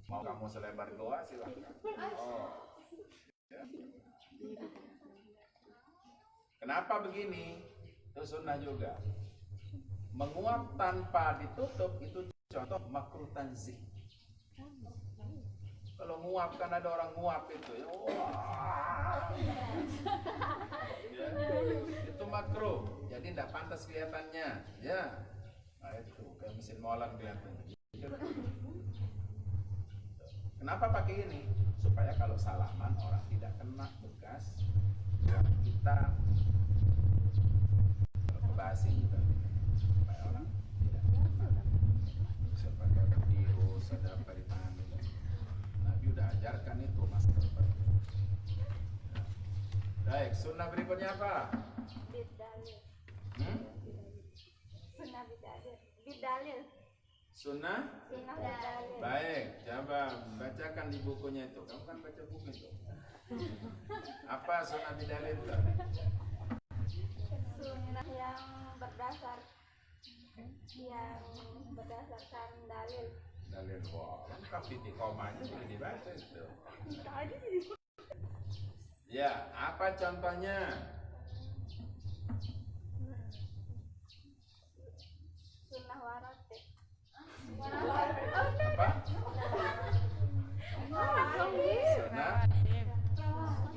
mau kamu selebar goa silahkan. Oh, ya. Kenapa begini? Itu sunnah juga. Menguap tanpa ditutup itu contoh makruh tanzih. Kalau nguap kan ada orang nguap itu ya, wah. Ya, itu makruh, jadi tidak pantas kelihatannya, ya. Nah itu kayak mesin molen kelihatannya. Kenapa pakai ini? Supaya kalau salaman orang tidak kena bekas kita. Kalau kebasi juga, supaya orang tidak kena. Siapa tahu ada virus, ada apa di tangan itu. Nabi udah ajarkan itu masker. Baik, sunnah berikutnya apa? Bidalil. Hmm? Sunnah bidalil. Bidalil. Sunnah? Sunnah bidalil. Baik, coba bacakan di bukunya itu. Kamu kan baca buku itu. Apa sunnah bidalil itu? Sunnah yang berdasarkan dalil. Dalil, wah, lengkap di komanya sudah dibaca itu. Ya, apa contohnya? Sunnah waratib. Apa? Sunnah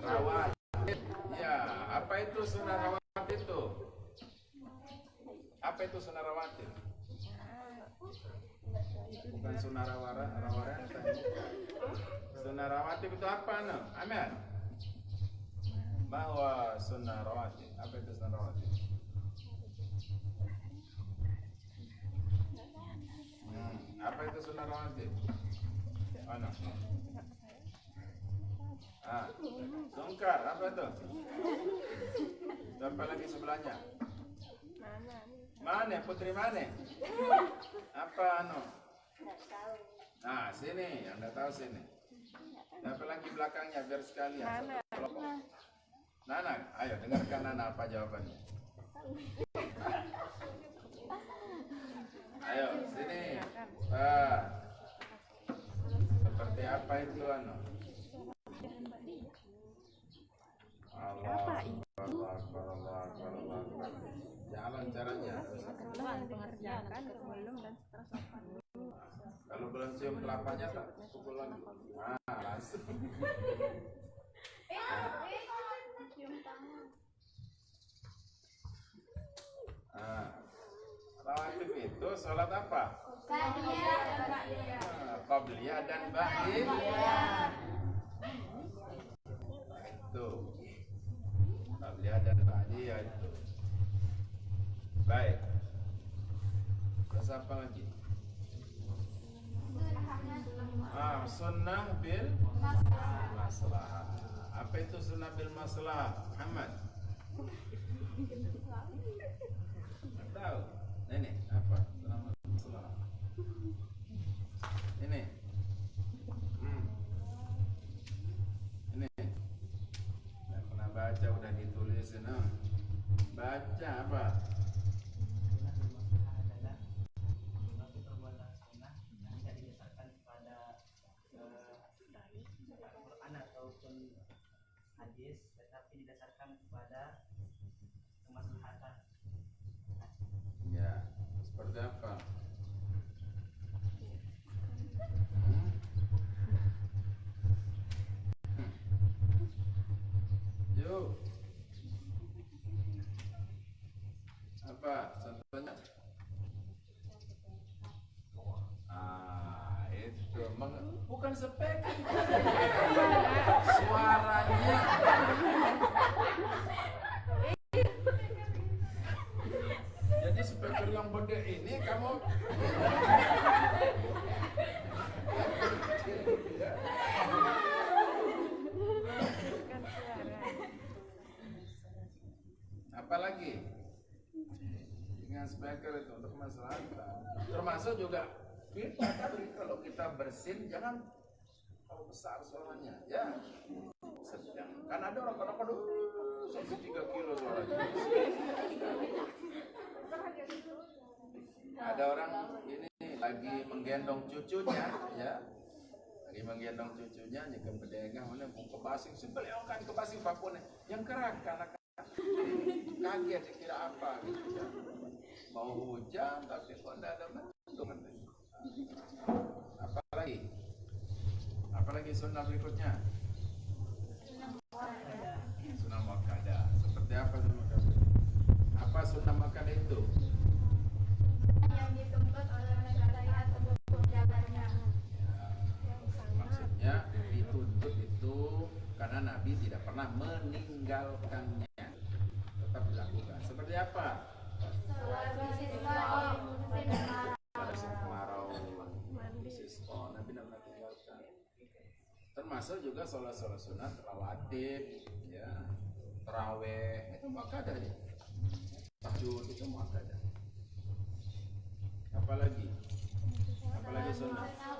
rawatib. Ya, apa itu sunnah rawatib itu? Apa itu sunnah rawatib? Bukan sunnah rawatib. Sunnah rawatib itu apa, no? Amin. Bahwa sunnah rawatib. Apa itu sunnah rawatib? Apa itu sunnah rawatib? Mana? Sungkar, apa itu? Siapa lagi sebelahnya? Mana? Putri mana? Apa anu? Nah, sini, yang nggak tahu sini. Siapa lagi belakangnya biar sekalian. Nana, ayo dengarkan Nana apa jawabannya. Ayo, sini. Seperti apa itu anu? Allah. Jalan caranya. Pengerjaan sebelum dan setelah sopan. Kalau belum cium kelapanya tak pukul lagi. Langsung. Rawatib itu sholat apa? Qabliyah dan ba'diyah. Itu. Qabliyah dan ba'diyah itu. Baik. Terus apa lagi? Sunnah bil maslahah. Apa itu sunnah bil maslahah? Muhammad? Nggak tahu. Ini apa? Sunnah bil maslahah. Ini. Ini. Nggak pernah baca, udah ditulis ini. Baca apa? Sunnah bermasalah adalah suatu perbuatan sunnah yang tidak didasarkan kepada Al-Quran ataupun hadis, tetapi didasarkan kepada kemaslahatan. Ya, seperti apa? Yuk. Apa contohnya? Itu bukan spek. Suaranya. Jadi speaker yang gede ini kamu apalagi dengan speaker itu untuk masalah termasuk juga kita tadi kalau kita bersin jangan terlalu besar suaranya ya sedang kan ada orang kadang-kadang sampai 3 kilo suaranya. Ada orang ini lagi menggendong cucunya ya, lagi menggendong cucunya nyekem bedengah mana mau ke basing sebeliokan ke basing papun yang kerak karena kaget dikira apa gitu ya. Mau hujan tapi kok enggak ada mendung. Apalagi sunnah berikutnya? Sunnah muakkadah. Seperti apa sunnah muakkadah? Apa sunnah muakkadah itu? Yang dituntut oleh syariat untuk menjalannya. Maksudnya dituntut itu karena Nabi tidak pernah meninggalkannya, tetap dilakukan. Seperti apa? Termasuk juga sholat sunat rawatib, ya, taraweh itu muakkadah ya. Tahajud itu muakkadah. Apalagi sunnah. Ya,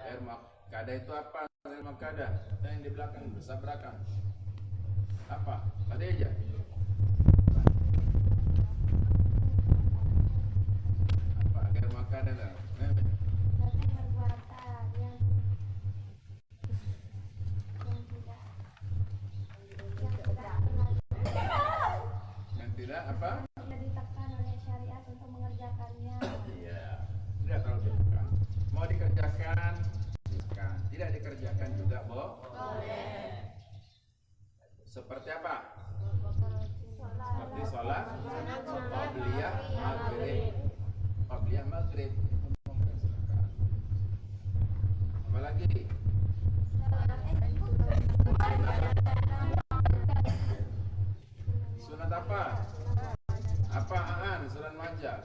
ghair muakkadah itu apa? Ghair muakkadah. Yang di belakang bersabrakan. Apa? Ada aja. Apa? Ghair muakkadah lah. Yang tidak apa? Tidak ditekan oleh syariat untuk mengerjakannya. Iya, tidak terlalu ditekan. Mau dikerjakan, silakan. Tidak dikerjakan juga boleh. Seperti apa? Seperti sholat qabliyah maghrib. Qabliyah maghrib. Silakan. Apa lagi? Sunat apa? Apa Aan? Sunat majah.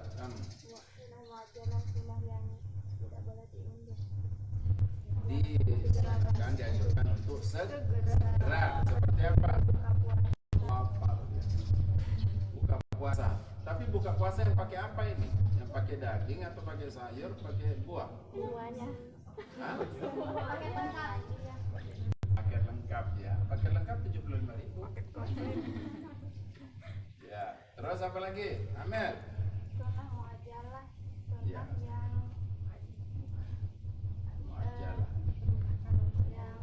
Disarankan, dianjurkan untuk segera. Seperti apa? Buka puasa. Tapi buka puasa yang pakai apa ini? Yang pakai daging atau pakai sayur, pakai buah? Semuanya. Hah? Pakai lengkap. Paket lengkap ya. Paket lengkap 75.000. Ya. Terus apa lagi? Amel. Sunnah muajalah. Ya. Sunnah Muajalah. yang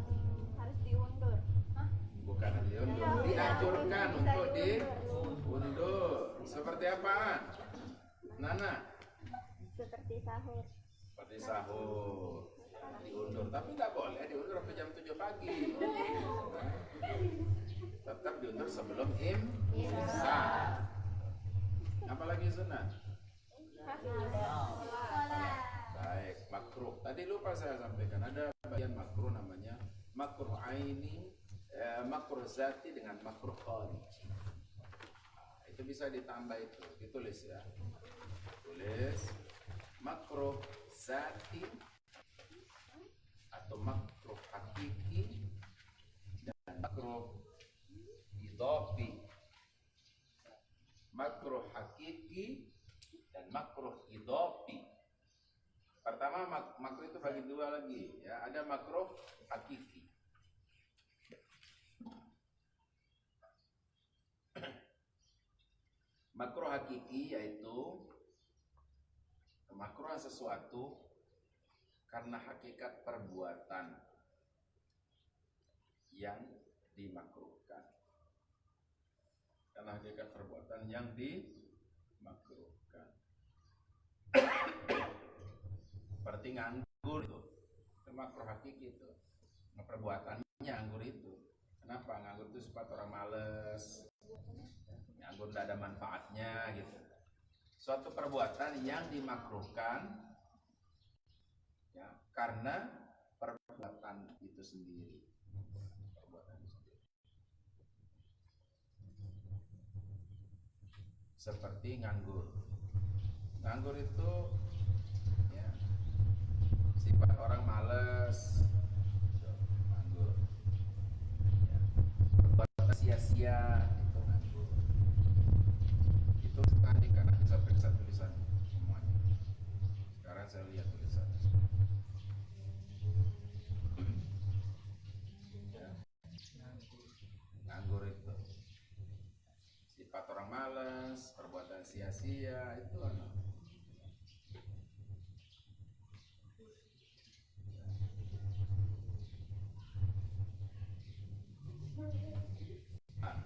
harus diundur. Bukan diundur, dianjurkan untuk diundur. Seperti apaan? Nana? Seperti sahur. Seperti sahur. Diundur, tapi nggak boleh diundur sampai jam 7 pagi. Tetap diundur sebelum imsak. Apalagi sunnah? Baik, makruh. Tadi lupa saya sampaikan ada bagian makruh namanya makruh aini, makruh zati dengan makruh khariji. Itu bisa ditambah itu, ditulis ya. Tulis makruh zati atau makruh hakiki dan makruh idhafi. Makruh hakiki dan makruh idhafi. Pertama makruh itu bagi dua lagi ya, ada makruh hakiki. Makruh hakiki yaitu kemakruhan sesuatu karena hakikat perbuatan yang dimakruhkan. Karena hakikat perbuatan yang dimakruhkan. Seperti nganggur itu makruh hakiki itu. Perbuatannya nganggur itu. Kenapa? Nganggur itu sifat orang males. Nganggur tidak ada manfaatnya gitu. Suatu perbuatan yang dimakruhkan ya, karena perbuatan itu sendiri. Perbuatan itu sendiri. Seperti nganggur. Nganggur itu ya, sifat orang malas. Nganggur. Ya. Perbuatan sia-sia itu nganggur. Itu tadi karena saya periksa tulisan semuanya. Sekarang saya lihat tulisan. Ya. Nganggur itu sifat orang malas, perbuatan sia-sia itu apa? Nah,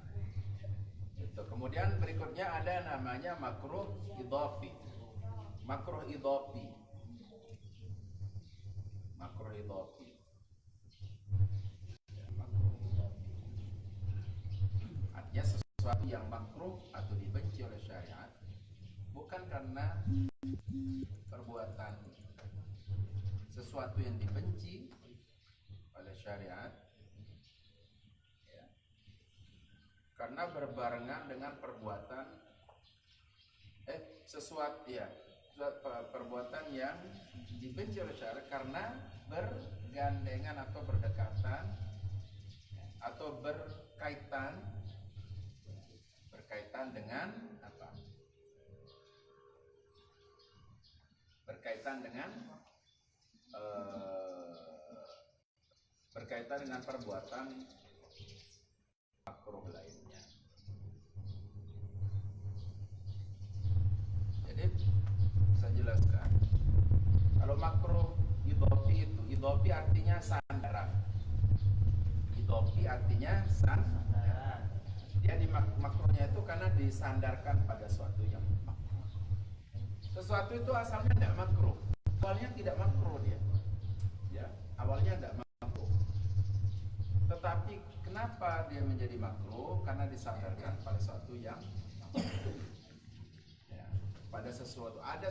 itu. Kemudian berikutnya ada namanya makruh idhafi. Makruh idhafi. Makruh idhafi. Ya, makruh idhafi. Artinya sesuatu yang makruh atau dibenci oleh syariat bukan karena perbuatan sesuatu yang dibenci oleh syariat ya, karena berbarengan dengan perbuatan sesuatu perbuatan yang dibenci oleh syariat karena bergandengan atau berdekatan atau berkaitan dengan apa? Berkaitan dengan perbuatan makruh lainnya. Jadi saya jelaskan, kalau makruh idhofi itu, idhofi artinya sandaran. Idhofi artinya sandaran. Dia di makruhnya itu karena disandarkan pada suatu yang makruh. Sesuatu itu asalnya tidak makruh, awalnya tidak makruh dia, ya awalnya tidak makruh. Tetapi kenapa dia menjadi makruh? Karena disandarkan pada sesuatu yang makruh. Ya, ada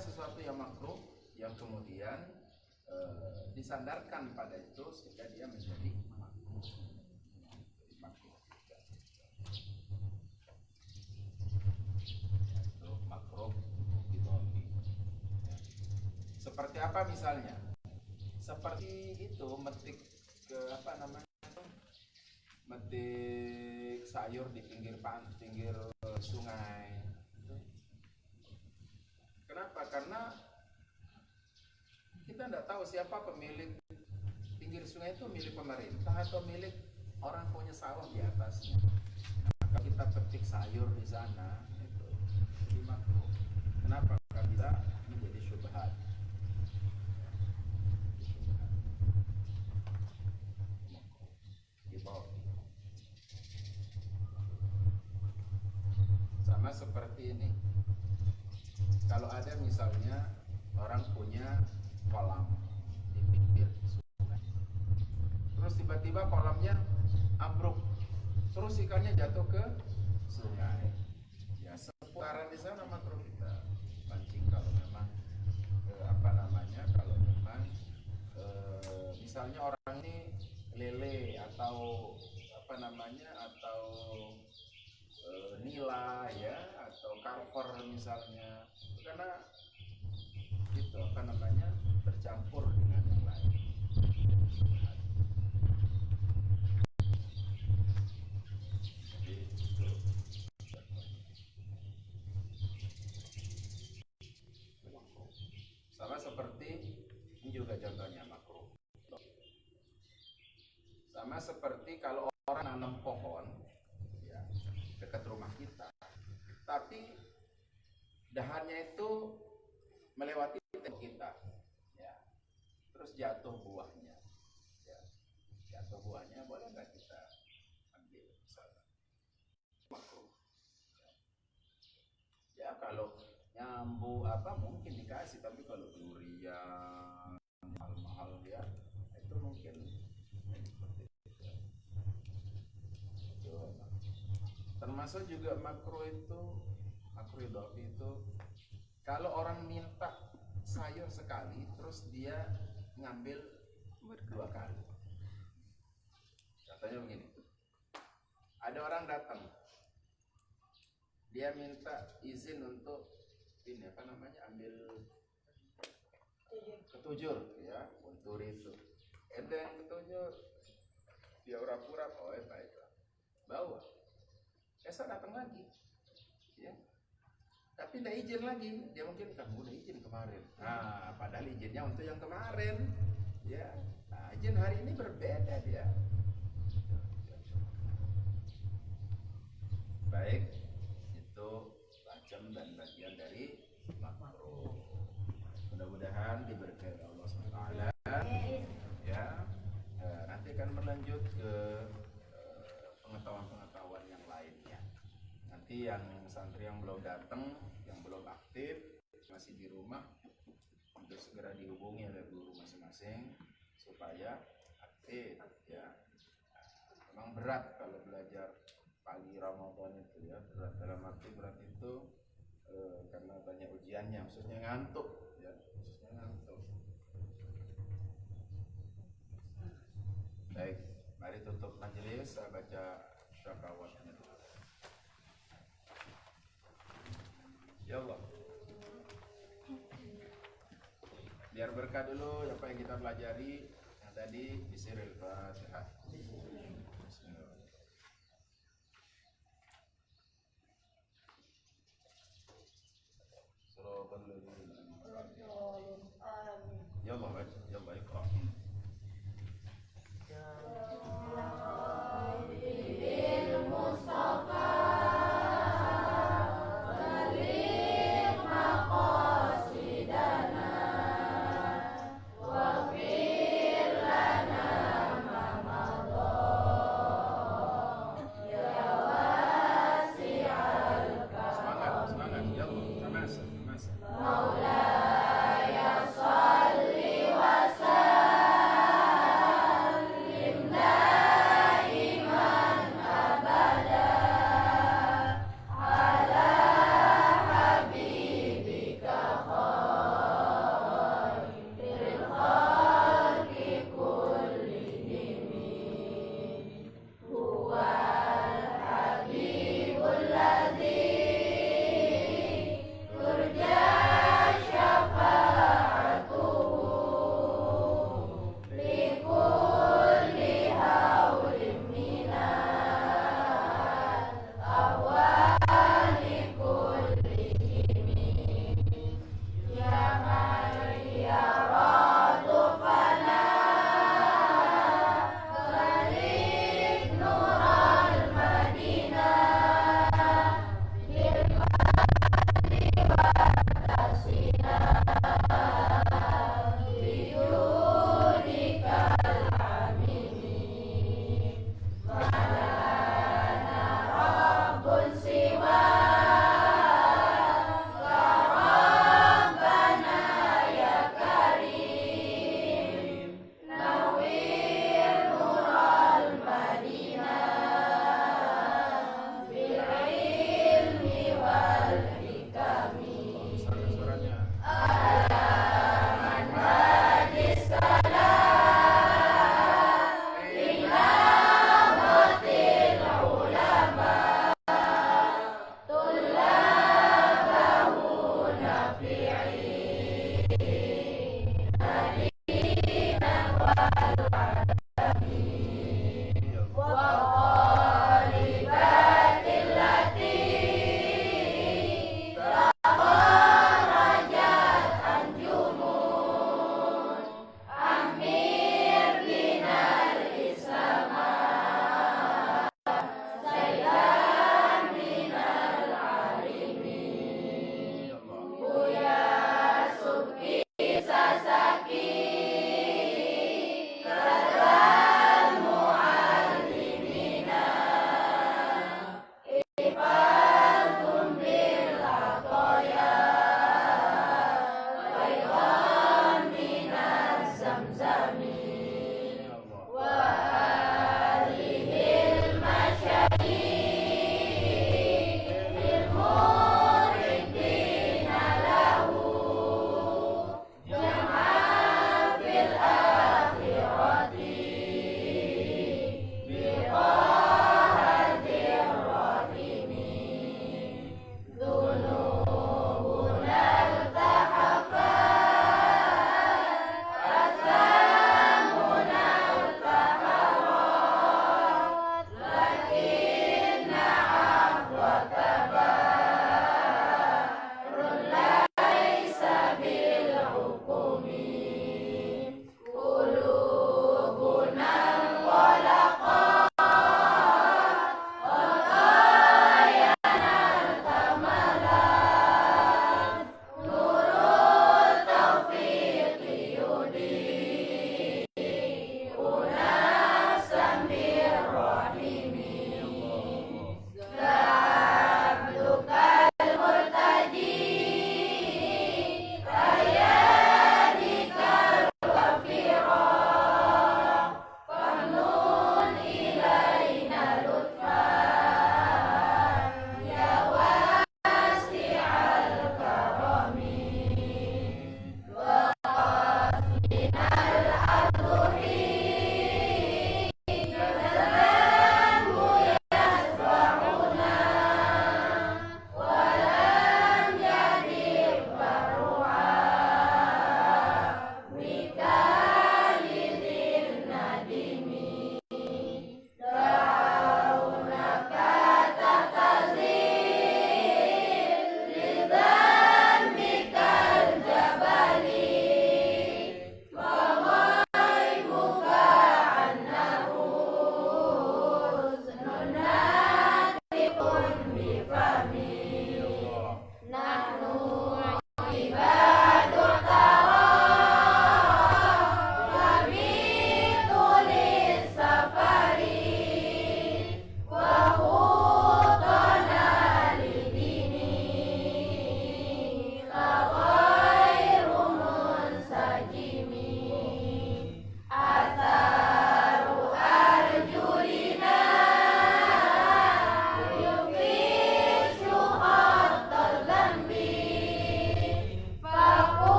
sesuatu yang makruh yang kemudian disandarkan pada itu sehingga dia menjadi makruh. Itu makruh idhofi. Seperti apa misalnya? Seperti itu metik metik sayur di pinggir sungai. Kenapa? Karena kita tidak tahu siapa pemilik pinggir sungai itu, milik pemerintah atau milik orang punya sawah di atasnya. Nah, kalau kita petik sayur di sana itu jadi makruh. Kenapa? Karena bisa menjadi syubhat. Sama seperti ini. Kalau ada misalnya orang punya kolam di pinggir sungai, terus tiba-tiba kolamnya ambruk, terus ikannya jatuh ke sungai, ya seputaran di sana makruh kita mancing. Kalau memang kalau memang misalnya orang ini lele atau nila ya, atau carver misalnya, karena itu bercampur dengan yang lain. Jadi itu sama seperti ini juga contohnya makruh. Sama seperti kalau orang nanam pohon ya dekat rumah kita, tapi dahannya itu melewati tembok kita, ya, terus jatuh buahnya, boleh nggak kita ambil misalnya? Makruh. Ya kalau nyambu mungkin dikasih, tapi kalau durian mahal-mahal ya itu mungkin seperti itu. Termasuk juga makruh idhofi itu kalau orang minta sayur sekali terus dia ngambil 2 kali. Contohnya begini, ada orang datang, dia minta izin untuk ambil ketujur ya, untuk itu. Yang ketujur dia urap-urap, baiklah, bawa. Esok datang lagi, ya. Tapi tidak izin lagi, dia mungkin kamu udah izin kemarin. Nah, padahal izinnya untuk yang kemarin, ya. Nah, izin hari ini berbeda dia. Baik, itu macam dan bagian dari makruh. Mudah-mudahan diberkahi Allah SWT. Ya, nanti akan berlanjut ke pengetahuan-pengetahuan yang lainnya. Nanti yang santri yang belum datang, yang belum aktif, masih di rumah, untuk segera dihubungi oleh guru masing-masing supaya aktif ya. Memang berat kalau belajar pagi Ramadan itu ya, berat dalam arti berat itu karena banyak ujiannya, khususnya ngantuk ya, Baik, mari tutup majelis, saya baca syakawatnya dulu. Ya Allah, biar berkah dulu apa yang kita pelajari yang tadi. Bismillahirrahmanirrahim. Bismillah. Siratal ladzina Yalla baca, yalla iqra. Semangat, semangat, yalla, hamasa, hamasa.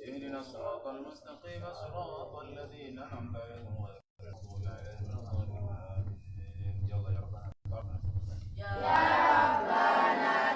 اهدنا الصراط المستقيم صراط الذين أنعمت عليهم غير المغضوب عليهم ولا الضالين. يلا يا ربنا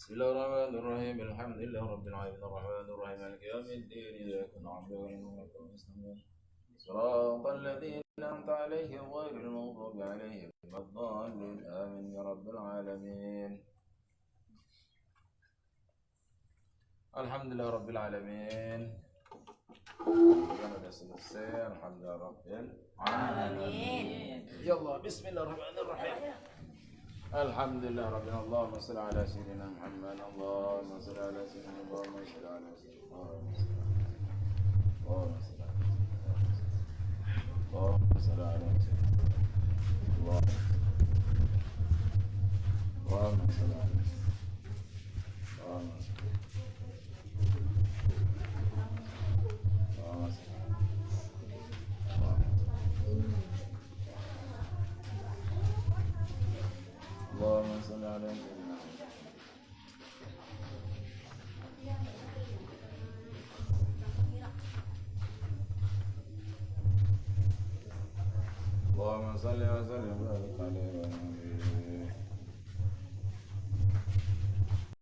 Bismillahirrahmanirrahim. Alhamdulillah rabbil alamin arrahmanir rahim maliki yaumiddin iyyaka na'budu wa iyyaka nasta'in shiratal ladzina an'amta 'alaihim ghairil maghdubi 'alaihim waladdallin amin ya rabbal alamin. Alhamdulillah rabbil alamin. Kita sudah selesai. Alhamdulillah rabbil alamin. Yalla bismillahirrahmanirrahim. Alhamdulillah rabbil alamin. Allahumma shalli ala sayyidina Muhammad. Allahumma shalli ala sayyidina Muhammad. Allahumma shalli ala sayyidina Muhammad. Allahumma shalli ala sayyidina Muhammad. Allahumma shalli ala sayyidina Muhammad. Allahumma shalli ala Allahumma salli ala sayyidina Allahumma salli wa sallim wa barik alaihi wa alihi